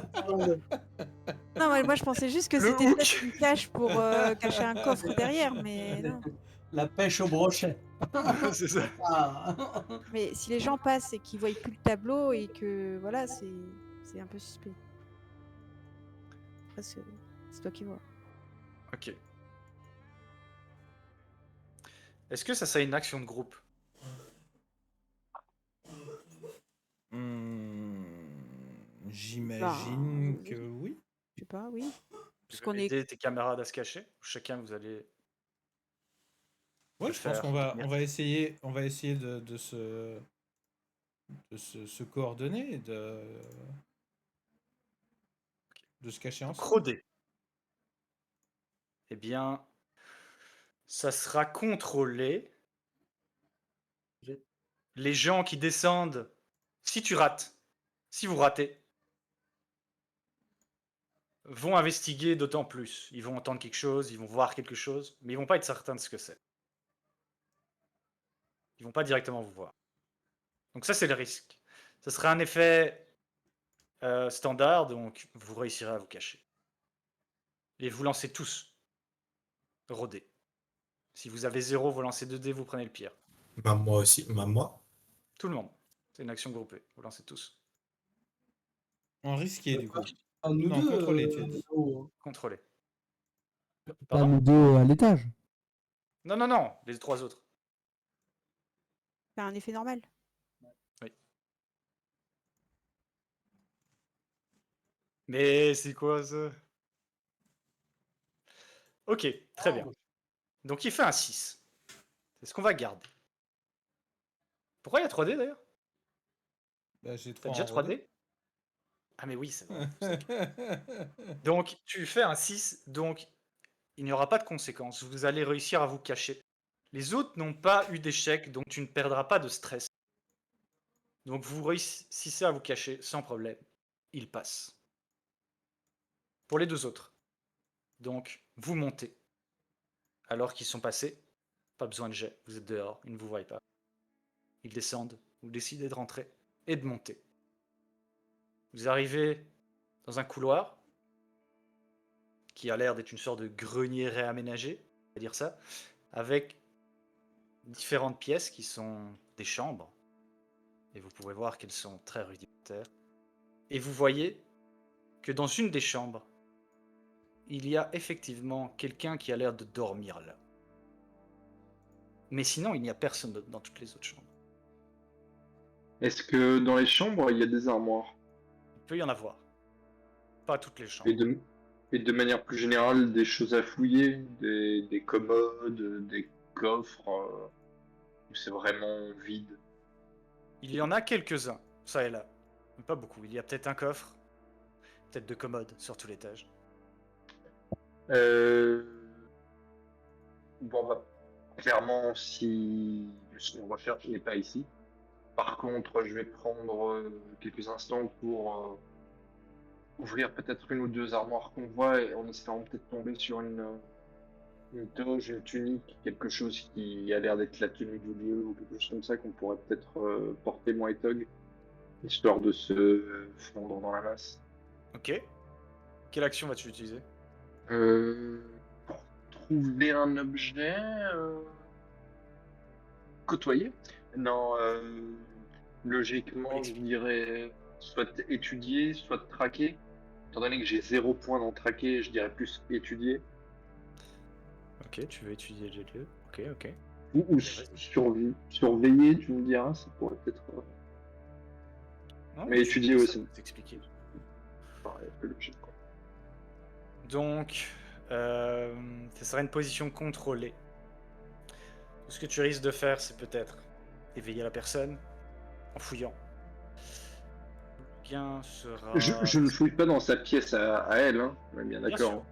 Non, moi je pensais juste que Le c'était hook. peut-être une cache pour cacher un coffre derrière, mais non. La pêche au brochet. C'est ça. Ah. Mais si les gens passent et qu'ils voient plus le tableau et que voilà, c'est un peu suspect. Après, c'est toi qui vois. Ok. Est-ce que ça c'est une action de groupe? J'imagine Bah, que oui. Je sais pas, oui. Tu Parce veux qu'on est. aider tes camarades à se cacher? Chacun vous allez Ouais, le je pense faire qu'on va, dormir. on va essayer de se coordonner, de se cacher Donc, ensemble. Rodé. Eh bien, ça sera contrôlé. Les gens qui descendent, si tu rates, si vous ratez, vont investiguer d'autant plus. Ils vont entendre quelque chose, ils vont voir quelque chose, mais ils vont pas être certains de ce que c'est. Ils vont pas directement vous voir. Donc ça, c'est le risque. Ce sera un effet standard, donc vous réussirez à vous cacher. Et vous lancez tous. Rodez. Si vous avez 0, vous lancez 2 dés, vous prenez le pire. Même moi aussi, même moi. Tout le monde. C'est une action groupée. Vous lancez tous. En risqué, du coup. Nous Non, deux. contrôler, tu as dit. Contrôlez. Pas Pardon? nous deux à l'étage. Non, non, non. Les 3 autres. C'est un effet normal. Mais c'est quoi ça? Ok, très bien. Donc il fait un 6. C'est ce qu'on va garder. Pourquoi il y a 3D d'ailleurs? Bah, j'ai T'as 3 déjà en 3D? Ah mais oui, c'est vrai. rodé. Donc tu fais un 6, donc il n'y aura pas de conséquences. Vous allez réussir à vous cacher. Les autres n'ont pas eu d'échec, donc tu ne perdras pas de stress. Donc vous réussissez à vous cacher sans problème. Il passe. Pour les 2 autres. Donc vous montez. Alors qu'ils sont passés, pas besoin de jet, vous êtes dehors, ils ne vous voient pas. Ils descendent, vous décidez de rentrer et de monter. Vous arrivez dans un couloir qui a l'air d'être une sorte de grenier réaménagé, on va dire ça, avec différentes pièces qui sont des chambres. Et vous pouvez voir qu'elles sont très rudimentaires. Et vous voyez que dans une des chambres, il y a effectivement quelqu'un qui a l'air de dormir là. Mais sinon, il n'y a personne d'autre dans toutes les autres chambres. Est-ce que dans les chambres, il y a des armoires? Il peut y en avoir. Pas toutes les chambres. Et de manière plus générale, des choses à fouiller, des commodes, des coffres, où c'est vraiment vide. Il y en a quelques-uns, ça et là. Mais pas beaucoup. Il y a peut-être un coffre, peut-être 2 commodes sur tout l'étage. Bon, bah, clairement, si ce qu'on recherche n'est pas ici. Par contre, je vais prendre quelques instants pour ouvrir peut-être une ou deux armoires qu'on voit et en espérant peut-être tomber sur une toge, une tunique, quelque chose qui a l'air d'être la tenue du lieu ou quelque chose comme ça qu'on pourrait peut-être porter moi et Tog, histoire de se fondre dans la masse. Ok. Quelle action vas-tu utiliser? Pour trouver un objet, côtoyer? Non, logiquement, je dirais soit étudier, soit traquer. Étant donné que j'ai 0 point dans traquer, je dirais plus étudier. Ok, tu veux étudier les lieux. Ok, ok. Ou surveiller, tu me diras, ça pourrait peut-être. Non, Mais étudier ça aussi. peut t'expliquer. paraît plus logique, quoi. Donc, ça serait une position contrôlée. Tout ce que tu risques de faire, c'est peut-être éveiller la personne en fouillant. Le gain sera... Je ne fouille pas dans sa pièce à elle, hein. On est bien Bien d'accord. sûr. Hein.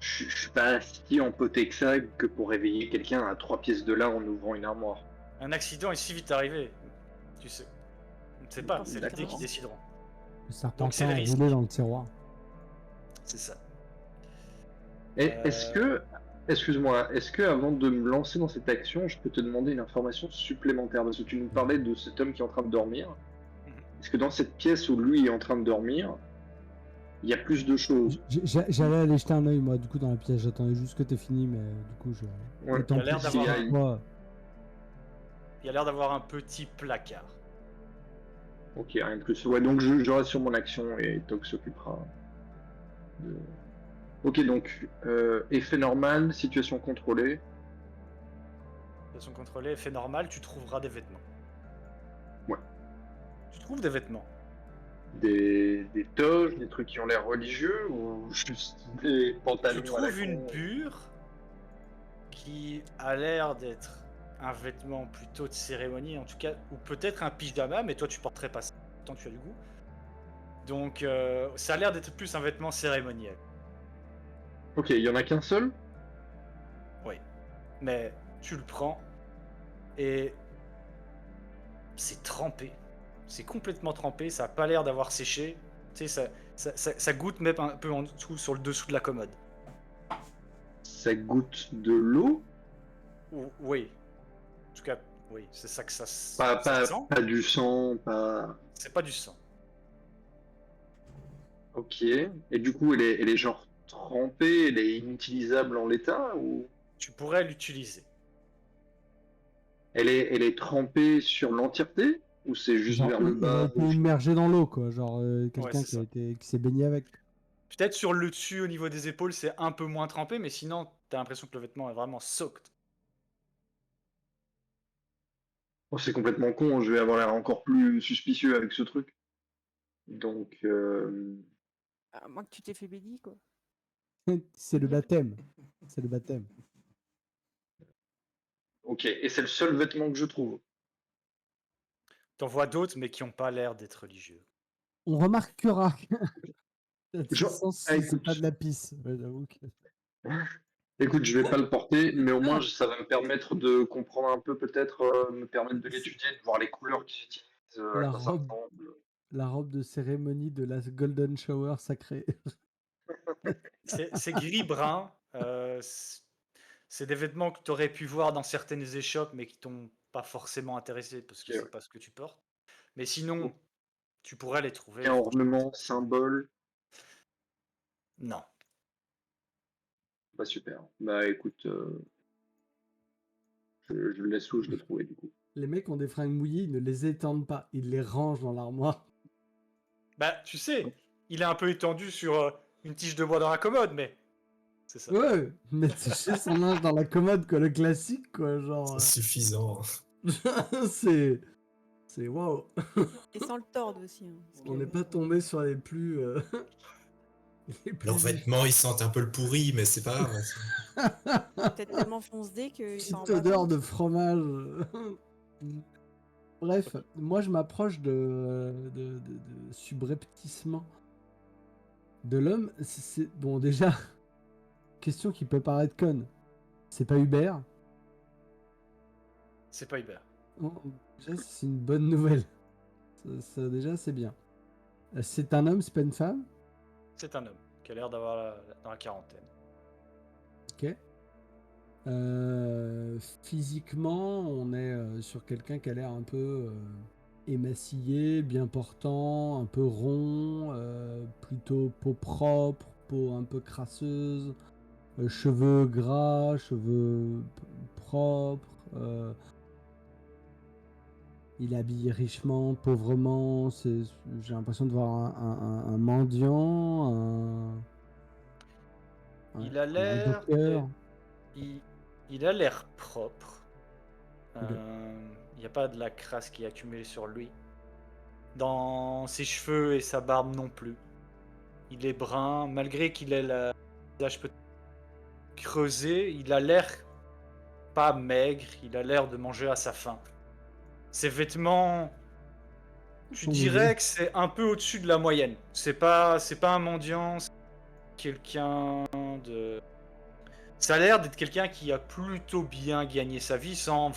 Je suis pas si empoté que ça que pour réveiller quelqu'un à 3 pièces de là en ouvrant une armoire. Un accident est si vite arrivé. Tu sais. On ne sait pas, c'est les dés qui D'accord. décideront. Le serpentin Donc, c'est le risque. roulé dans le tiroir. C'est ça. Et est-ce que, excuse-moi, est-ce que avant de me lancer dans cette action, je peux te demander une information supplémentaire? Parce que tu nous parlais de cet homme qui est en train de dormir. Mhm. Est-ce que dans cette pièce où lui est en train de dormir, il y a plus de choses? J'allais aller jeter un œil, moi, du coup, dans la pièce. J'attendais juste que t'aies fini, mais du coup, je. Ouais. Étant Il a l'air précis d'avoir avec un- moi, Il y a l'air d'avoir un petit placard. Ok, rien de plus. Ouais, donc je reste sur mon action et Toc s'occupera de... Ok, donc effet normal, situation contrôlée. De façon contrôlée, effet normal, tu trouveras des vêtements. Ouais. Tu trouves des vêtements. Des toges, des trucs qui ont l'air religieux ou juste des pantalons Tu à la trouves une con? bure qui a l'air d'être un vêtement plutôt de cérémonie, en tout cas, ou peut-être un pyjama, mais toi tu porterais pas ça, tant tu as du goût. Donc ça a l'air d'être plus un vêtement cérémoniel. Ok, il y en a qu'un seul? Oui. Mais tu le prends et c'est trempé. C'est complètement trempé, ça a pas l'air d'avoir séché. Tu sais, ça goûte même un peu en dessous, sur le dessous de la commode. Ça goûte de l'eau? Oui. En tout cas, oui, c'est ça que ça Pas sent. du sang, pas... C'est pas du sang. Ok. Et du coup, elle est genre trempée, elle est inutilisable en l'état ou Tu pourrais l'utiliser. elle est trempée sur l'entièreté ou c'est juste genre, vers le elle a bas? été immergée dans l'eau, quoi. Genre, quelqu'un c'est ça. qui s'est baigné avec. Peut-être sur le dessus, au niveau des épaules, c'est un peu moins trempé, mais sinon, t'as l'impression que le vêtement est vraiment soaked. Oh, c'est complètement con, je vais avoir l'air encore plus suspicieux avec ce truc. Donc, À moins que tu t'es fait béni, quoi. C'est le baptême. C'est le baptême. ok. Et c'est le seul vêtement que je trouve. T'en vois d'autres, mais qui n'ont pas l'air d'être religieux. On remarquera que cette Genre, essence, ah, c'est pas écoute. de la pisse. Ouais, j'avoue que... Écoute, je vais pas le porter, mais au moins ça va me permettre de comprendre un peu, peut-être me permettre de l'étudier, de voir les couleurs qu'ils utilisent, à La quoi ça robe. ressemble. La robe de cérémonie de la Golden Shower sacrée. C'est gris-brun. C'est des vêtements que tu aurais pu voir dans certaines échoppes, mais qui t'ont pas forcément intéressé parce que Ok, c'est pas ce que tu portes. Mais sinon, tu pourrais les trouver. un Franchement, ornement, symbole, non. bah super. Bah écoute, je le laisse où je l'ai trouvé du coup. Les mecs ont des fringues mouillées, ils ne les étendent pas, ils les rangent dans l'armoire. Bah, tu sais, il est un peu étendu sur une tige de bois dans la commode, mais c'est ça. Ouais, mettre sécher son linge dans la commode, quoi, le classique, quoi, genre. C'est suffisant. c'est. C'est waouh! Et sans le tordre aussi. Hein, parce On que- n'est pas tombé sur les plus. Les plus Leurs vêtements, ils sentent un peu le pourri, mais c'est pas grave. Peut-être tellement fonce-dé qu'il s'en rend Petite pas odeur compte. de fromage. Bref, moi je m'approche de subrepticement de l'homme. Bon, déjà, question qui peut paraître conne. C'est pas Hubert. C'est pas Hubert. Oh, déjà, c'est une bonne nouvelle. Déjà, c'est bien. C'est un homme, c'est pas une femme. C'est un homme qui a l'air d'avoir dans la quarantaine. Ok. Physiquement, on est sur quelqu'un qui a l'air un peu émacié, bien portant, un peu rond, plutôt peau propre, peau un peu crasseuse, cheveux gras, cheveux propres. Il est habillé richement, pauvrement. J'ai l'impression de voir un mendiant, Il a un l'air docker. il a l'air propre. Ok. Il n'y a pas de la crasse qui est accumulée sur lui. Dans ses cheveux et sa barbe non plus. Il est brun, malgré qu'il ait le visage peut-être creusé, il a l'air pas maigre, il a l'air de manger à sa faim. Ses vêtements, tu Sont dirais que c'est un peu au-dessus de la moyenne. C'est pas un mendiant, c'est quelqu'un de... Ça a l'air d'être quelqu'un qui a plutôt bien gagné sa vie sans...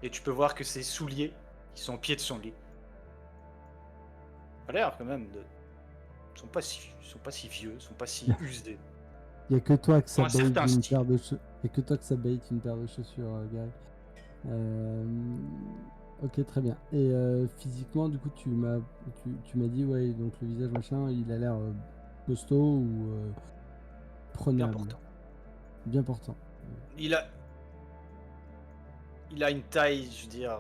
Et tu peux voir que ses souliers, qui sont au pied de son lit, a l'air quand même de... Ils sont pas si vieux, ils sont pas si usés. Il n'y a que toi que Ils ont ça un bait certain une style. paire de chaussures. Il y a que toi que ça bait une paire de chaussures, Gary. Ok, très bien. Et physiquement, du coup, tu m'as dit, ouais, donc le visage machin, il a l'air costaud ou Bien prenable, portant. bien portant. Il a une taille, je veux dire...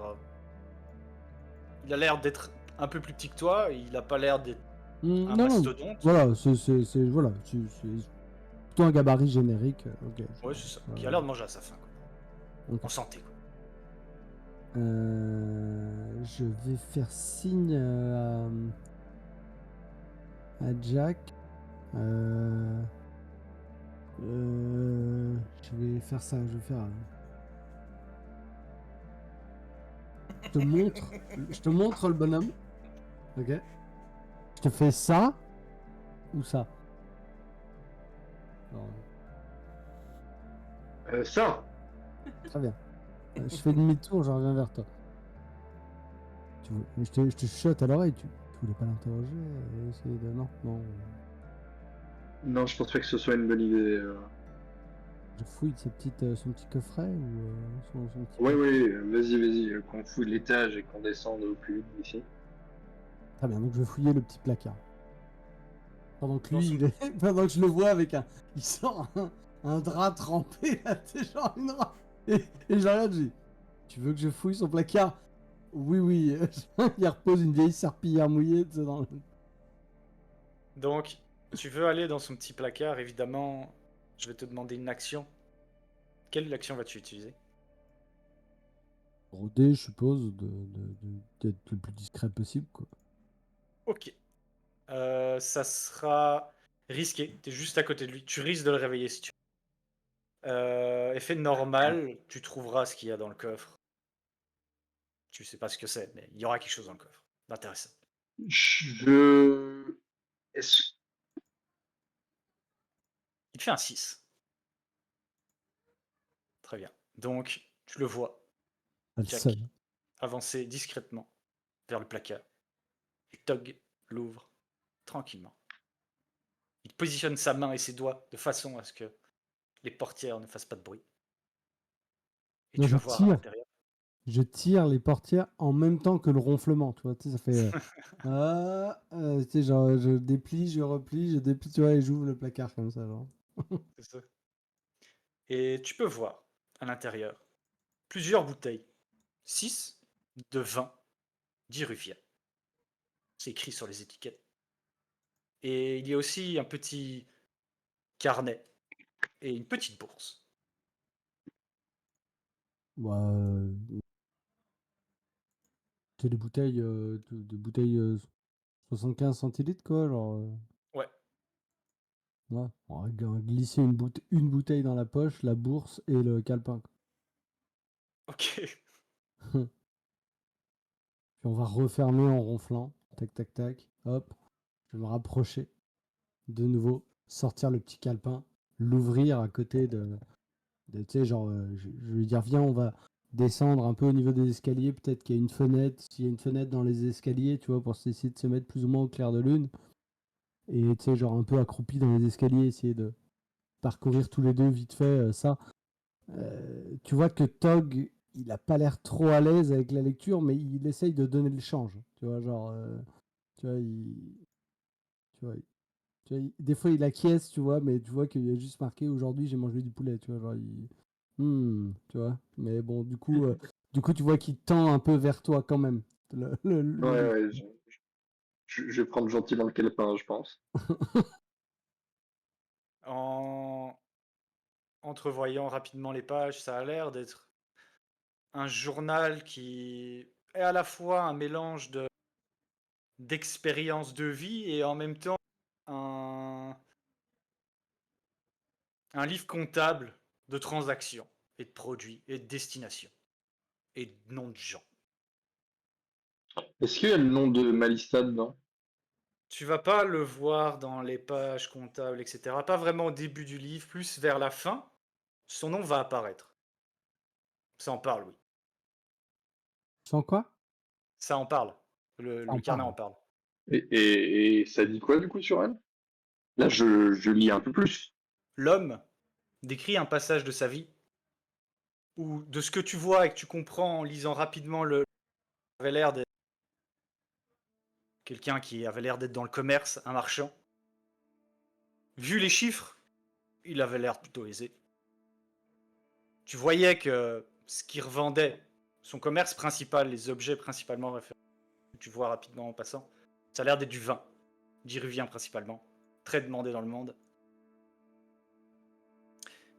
Il a l'air d'être un peu plus petit que toi, et il a pas l'air d'être un Non, non, mastodonte. voilà, voilà, c'est plutôt un gabarit générique. Ok. Ouais, c'est ça. Qui a l'air de manger à sa faim, quoi. Ok. En santé, quoi. Je vais faire signe à Jack. Je vais faire ça. Je vais faire. Je te montre le bonhomme. Ok. Je te fais ça ou ça. Alors, Ça. très bien. Je fais demi-tour, je reviens vers toi. Je te chuchote à l'oreille. Tu voulais pas l'interroger essayer de... Non, non. Non, je pense pas que ce soit une bonne idée. Je fouille son petit coffret ou son petit... Ouais, ouais, vas-y, qu'on fouille l'étage et qu'on descende au plus vite d'ici. Très bien, donc je vais fouiller le petit placard. Pendant que Dans lui, son- pendant que je le vois avec un... Il sort un drap trempé, là, tu sais, genre une drap. Et je regarde, je dis, tu veux que je fouille son placard? Oui, oui. Il repose une vieille serpillière mouillée, tu sais, dans le... Donc, tu veux aller dans son petit placard, évidemment, je vais te demander une action. Quelle action vas-tu utiliser? Rôder, je suppose, d'être le plus discret possible, quoi. Ok. Ça sera risqué, t'es juste à côté de lui. Tu risques de le réveiller si tu veux. Effet normal, tu trouveras ce qu'il y a dans le coffre. Tu sais pas ce que c'est, mais il y aura quelque chose dans le coffre d'intéressant. Je... Est-ce... Il te fait un 6. Très bien. Donc, tu le vois, Pas le Jack, seul. avancer discrètement vers le placard. Et Tog l'ouvre tranquillement. Il positionne sa main et ses doigts de façon à ce que les portières ne fassent pas de bruit. Et Non, tu vas voir à l'intérieur. je tire les portières en même temps que le ronflement, tu vois, tu sais, ça fait... tu sais, genre, je déplie, je replie, je déplie, tu vois, et j'ouvre le placard comme ça, genre. C'est ça. Et tu peux voir à l'intérieur plusieurs bouteilles. 6 de vin d'Iruvia. C'est écrit sur les étiquettes. Et il y a aussi un petit carnet et une petite bourse. Bah, c'est des bouteilles, des bouteilles 75 centilitres, quoi, genre... Ouais. ouais, on va glisser une bouteille dans la poche, la bourse et le calepin, quoi. Ok. Puis on va refermer en ronflant. Tac, tac, tac. Hop. Je vais me rapprocher. De nouveau. Sortir le petit calepin. L'ouvrir à côté tu sais, genre, je vais dire, viens, on va descendre un peu au niveau des escaliers. Peut-être qu'il y a une fenêtre. S'il y a une fenêtre dans les escaliers, tu vois, pour essayer de se mettre plus ou moins au clair de lune. Et tu sais, genre un peu accroupi dans les escaliers, essayer de parcourir tous les deux vite fait ça. Tu vois que Tog, il a pas l'air trop à l'aise avec la lecture, mais il essaye de donner le change. Tu vois, genre, tu vois, tu vois, des fois il acquiesce, tu vois, mais tu vois qu'il y a juste marqué aujourd'hui j'ai mangé du poulet, tu vois, genre, tu vois. Mais bon, du coup, tu vois qu'il tend un peu vers toi quand même. Ouais, ouais, je vais prendre gentiment le calepin, je pense. En entrevoyant rapidement les pages, ça a l'air d'être un journal qui est à la fois un mélange d'expérience de vie et en même temps Un livre comptable de transactions et de produits et de destinations et de noms de gens. Est-ce qu'il y a le nom de Malista dedans? Tu vas pas le voir dans les pages comptables, etc. Pas vraiment au début du livre, plus vers la fin. Son nom va apparaître. Ça en parle, oui. Sans quoi? Ça en parle. Ça Le en carnet parle. en parle. Et ça dit quoi du coup sur elle? Là, je lis un peu plus. L'homme décrit un passage de sa vie où, de ce que tu vois et que tu comprends en lisant rapidement avait l'air d'être quelqu'un qui avait l'air d'être dans le commerce, un marchand. Vu les chiffres, il avait l'air plutôt aisé. Tu voyais que ce qu'il revendait, son commerce principal, les objets principalement référents, que tu vois rapidement en passant, ça a l'air d'être du vin, d'Iruvien principalement, très demandé dans le monde.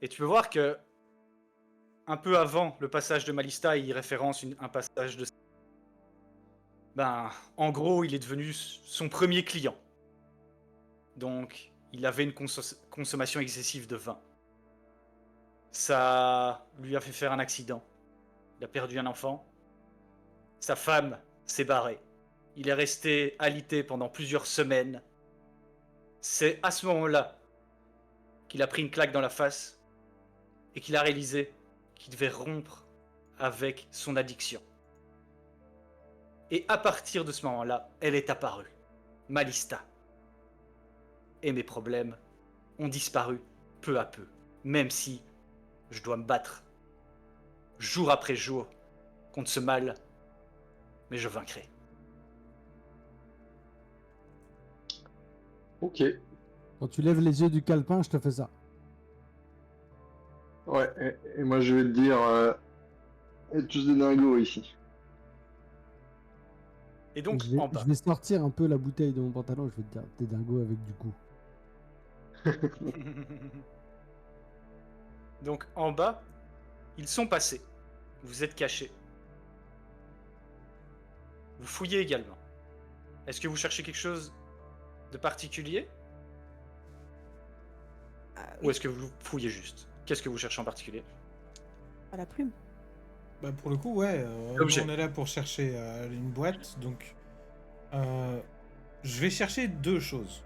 Et tu peux voir que un peu avant le passage de Malista, il référence un passage de... Ben, en gros, il est devenu son premier client. Donc, il avait une consommation excessive de vin. Ça lui a fait faire un accident. Il a perdu un enfant. Sa femme s'est barrée. Il est resté alité pendant plusieurs semaines. C'est à ce moment-là qu'il a pris une claque dans la face et qu'il a réalisé qu'il devait rompre avec son addiction. Et à partir de ce moment-là, elle est apparue. Malista. Et mes problèmes ont disparu peu à peu. Même si je dois me battre jour après jour contre ce mal, mais je vaincrai. Ok. Quand tu lèves les yeux du calepin, je te fais ça. Ouais. Et moi, je vais te dire, tous des dingos ici. Et donc, Je vais, en bas. je vais sortir un peu la bouteille de mon pantalon et je vais te dire des dingos avec du goût. Donc, en bas, ils sont passés. Vous êtes cachés. Vous fouillez également. Est-ce que vous cherchez quelque chose de particulier? Ou Oui, est-ce que vous fouillez juste? Qu'est-ce que vous cherchez en particulier? à la plume. Bah pour le coup, ouais, nous L'objet. on est là pour chercher une boîte, donc je vais chercher deux choses.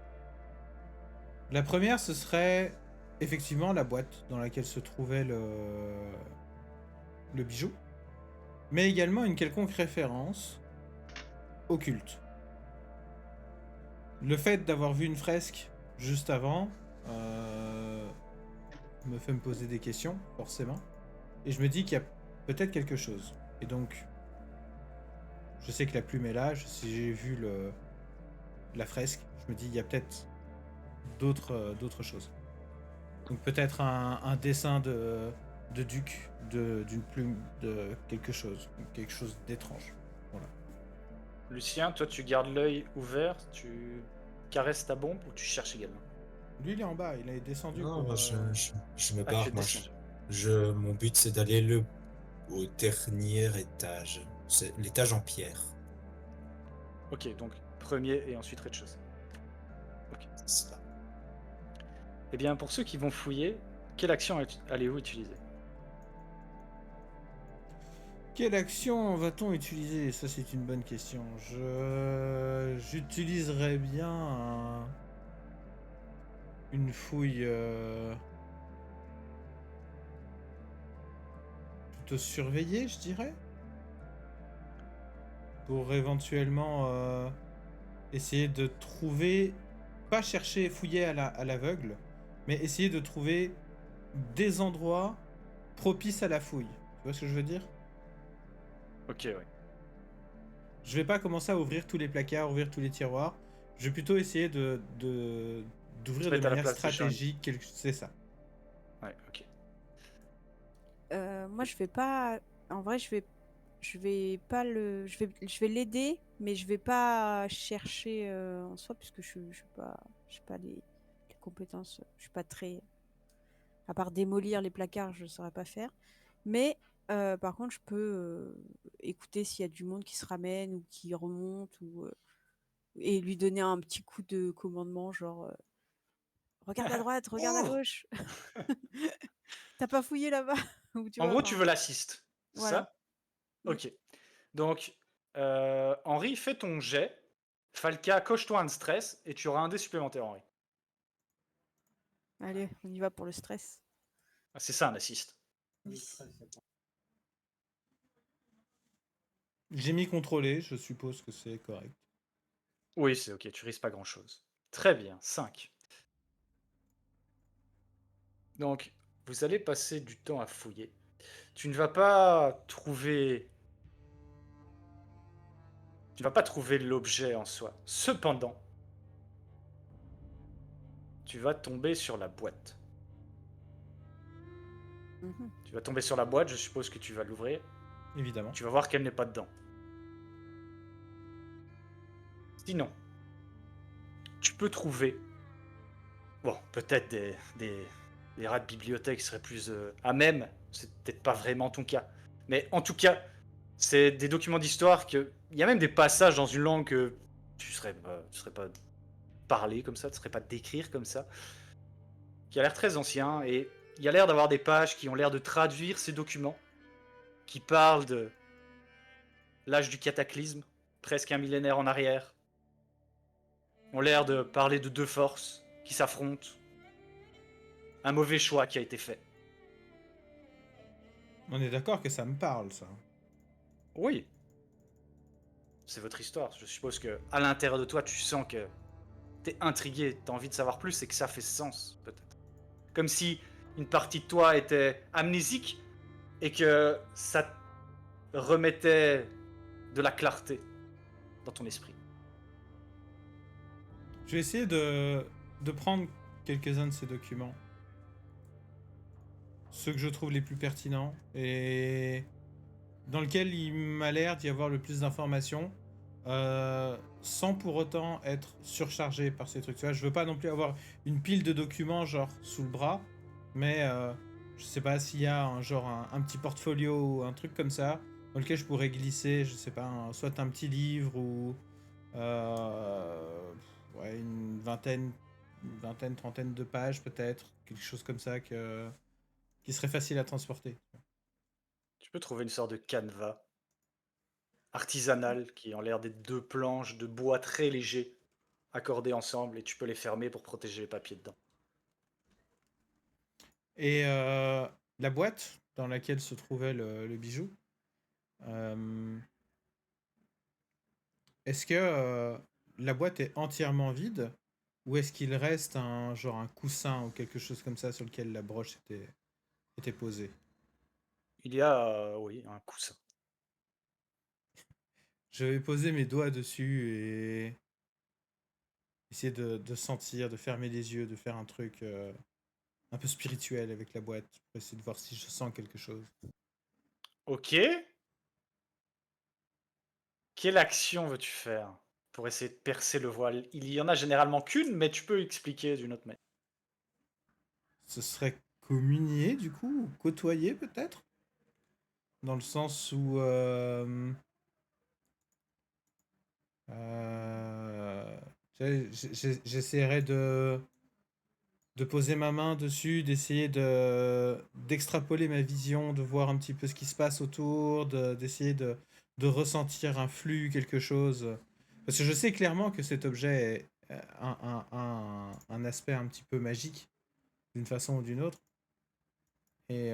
La première, ce serait effectivement la boîte dans laquelle se trouvait le bijou, mais également une quelconque référence occulte. Le fait d'avoir vu une fresque juste avant me fait me poser des questions, forcément, et je me dis qu'il y a peut-être quelque chose. Et donc, je sais que la plume est là, si j'ai vu la fresque, je me dis il y a peut-être d'autres choses. Donc peut-être un dessin de duc, d'une plume, de quelque chose d'étrange. Voilà. Lucien, toi, tu gardes l'œil ouvert, tu caresses ta bombe ou tu cherches également? Lui il est en bas, il est descendu Non, pour... moi, je me Ah, tu barre. es Moi, descendu. mon but, c'est d'aller au dernier étage. C'est l'étage en pierre. Ok, donc premier et ensuite rez-de-chaussée. Ok. C'est ça. Eh bien, pour ceux qui vont fouiller, quelle action allez-vous utiliser? Quelle action va-t-on utiliser? Ça c'est une bonne question. J'utiliserais bien une fouille plutôt surveillée, je dirais. Pour éventuellement essayer de trouver, pas chercher, fouiller à l'aveugle, mais essayer de trouver des endroits propices à la fouille. Tu vois ce que je veux dire? Ok, ouais. Je vais pas commencer à ouvrir tous les placards, ouvrir tous les tiroirs. Je vais plutôt essayer d'ouvrir Se de mettre à la manière place des gens. stratégique. C'est ça. Ouais, ok. Moi, je vais pas. En vrai, je vais pas le. Je vais l'aider, mais je vais pas chercher en soi, puisque je suis pas les compétences. Je suis pas très. À part démolir les placards, je saurais pas faire. Mais par contre, je peux écouter s'il y a du monde qui se ramène ou qui remonte et lui donner un petit coup de commandement, genre Regarde à droite, regarde à Oh gauche. T'as pas fouillé là-bas? Ou tu En vois, gros, tu enfin, veux l'assist. C'est voilà. ça? Ok. Donc, Henri, fais ton jet. Falca, coche-toi un stress et tu auras un dé supplémentaire, Henri. Allez, on y va pour le stress. Ah, c'est ça un assist. J'ai mis contrôlé, je suppose que c'est correct. Oui, c'est ok, tu risques pas grand-chose. Très bien, 5. Donc, vous allez passer du temps à fouiller. Tu ne vas pas trouver... Tu ne vas pas trouver l'objet en soi. Cependant, tu vas tomber sur la boîte. Mhm. Tu vas tomber sur la boîte, je suppose que tu vas l'ouvrir. Évidemment. Tu vas voir qu'elle n'est pas dedans. Sinon, tu peux trouver... Bon, peut-être des rats de bibliothèque seraient plus à même. C'est peut-être pas vraiment ton cas. Mais en tout cas, c'est des documents d'histoire que... Il y a même des passages dans une langue que tu serais pas parler comme ça, tu serais pas décrire comme ça. Qui a l'air très ancien et il y a l'air d'avoir des pages qui ont l'air de traduire ces documents. Qui parlent de l'âge du cataclysme, presque un millénaire en arrière. Ont l'air de parler de deux forces qui s'affrontent. Un mauvais choix qui a été fait. On est d'accord que ça me parle, ça. Oui. C'est votre histoire. Je suppose que à l'intérieur de toi, tu sens que t'es intrigué, t'as envie de savoir plus et que ça fait sens, peut-être. Comme si une partie de toi était amnésique et que ça remettait de la clarté dans ton esprit. Je vais essayer de prendre quelques-uns de ces documents. Ceux que je trouve les plus pertinents et dans lequel il m'a l'air d'y avoir le plus d'informations, sans pour autant être surchargé par ces trucs. Tu vois, je veux pas non plus avoir une pile de documents genre sous le bras, mais je sais pas s'il y a un petit portfolio ou un truc comme ça dans lequel je pourrais glisser, je sais pas, soit un petit livre ou ouais, une vingtaine, trentaine de pages peut-être, quelque chose comme ça qui serait facile à transporter. Tu peux trouver une sorte de canevas artisanal qui ont l'air d'être deux planches de bois très légers accordées ensemble et tu peux les fermer pour protéger les papiers dedans. Et la boîte dans laquelle se trouvait le bijou, euh, est-ce que la boîte est entièrement vide ou est-ce qu'il reste un coussin ou quelque chose comme ça sur lequel la broche était posée? Il y a, oui, un coussin. Je vais poser mes doigts dessus et essayer de sentir, de fermer les yeux, de faire un truc un peu spirituel avec la boîte pour essayer de voir si je sens quelque chose. Ok. Quelle action veux-tu faire pour essayer de percer le voile? Il y en a généralement qu'une, mais tu peux expliquer d'une autre manière. Ce serait communier du coup, ou côtoyer peut-être? Dans le sens où j'essaierais de poser ma main dessus, d'essayer d'extrapoler ma vision, de voir un petit peu ce qui se passe autour, d'essayer de ressentir un flux, quelque chose. Parce que je sais clairement que cet objet a un aspect un petit peu magique, d'une façon ou d'une autre. Et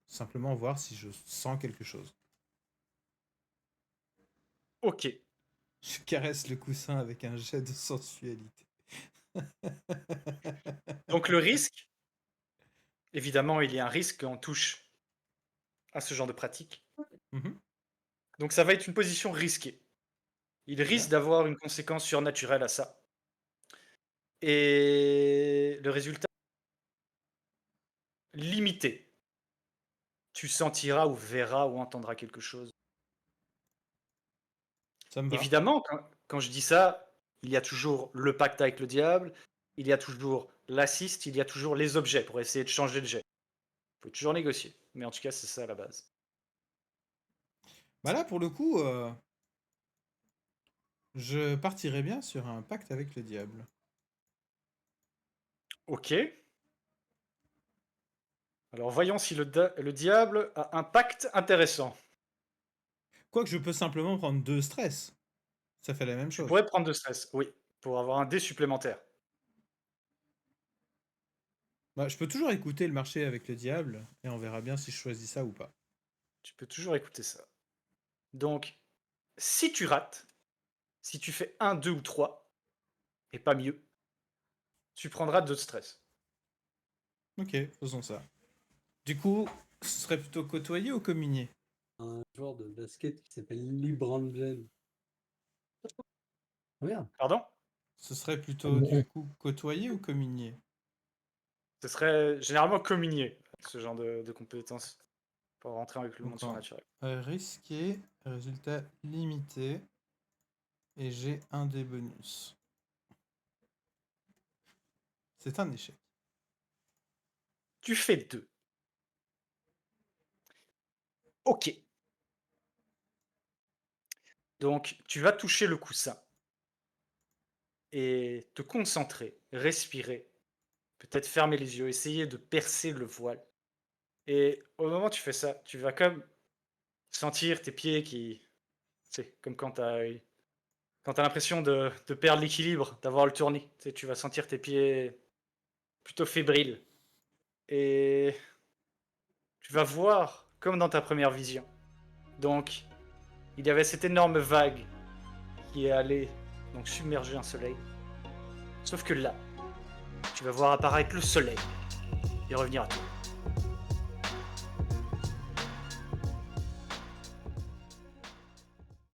simplement voir si je sens quelque chose. Ok. Je caresse le coussin avec un jet de sensualité. Donc le risque, évidemment, il y a un risque quand on touche à ce genre de pratique. Mhm. Donc ça va être une position risquée. Il risque d'avoir une conséquence surnaturelle à ça. Et le résultat, limité. Tu sentiras ou verras ou entendras quelque chose. Ça me va. Évidemment, quand je dis ça, il y a toujours le pacte avec le diable, il y a toujours l'assist, il y a toujours les objets pour essayer de changer le jet. Il faut toujours négocier. Mais en tout cas, c'est ça à la base. Bah là, pour le coup, je partirais bien sur un pacte avec le diable. Ok. Alors voyons si le diable a un pacte intéressant. Quoique je peux simplement prendre 2 stress. Ça fait la même Tu chose. pourrais prendre de stress, oui, pour avoir un dé supplémentaire. Bah, je peux toujours écouter le marché avec le diable, et on verra bien si je choisis ça ou pas. Tu peux toujours écouter ça. Donc, si tu rates, si tu fais 1, 2 ou 3, et pas mieux, tu prendras 2 de stress. Ok, faisons ça. Du coup, ce serait plutôt côtoyer ou communier? Un joueur de basket qui s'appelle Lee Brandgen. Regarde. Pardon? Ce serait plutôt du coup côtoyer ou communier? Ce serait généralement communier, ce genre de compétences, pour rentrer avec le monde D'accord. surnaturel. Risqué, résultat limité, et j'ai un des bonus. C'est un échec. Tu fais 2. Ok. Donc, tu vas toucher le coussin et te concentrer, respirer, peut-être fermer les yeux, essayer de percer le voile. Et au moment où tu fais ça, tu vas comme sentir tes pieds qui... C'est comme quand t'as l'impression de perdre l'équilibre, d'avoir le tournis. Tu sais, tu vas sentir tes pieds plutôt fébriles. Et tu vas voir comme dans ta première vision. Donc, il y avait cette énorme vague qui est allée donc submerger un soleil. Sauf que là, tu vas voir apparaître le soleil et revenir à toi.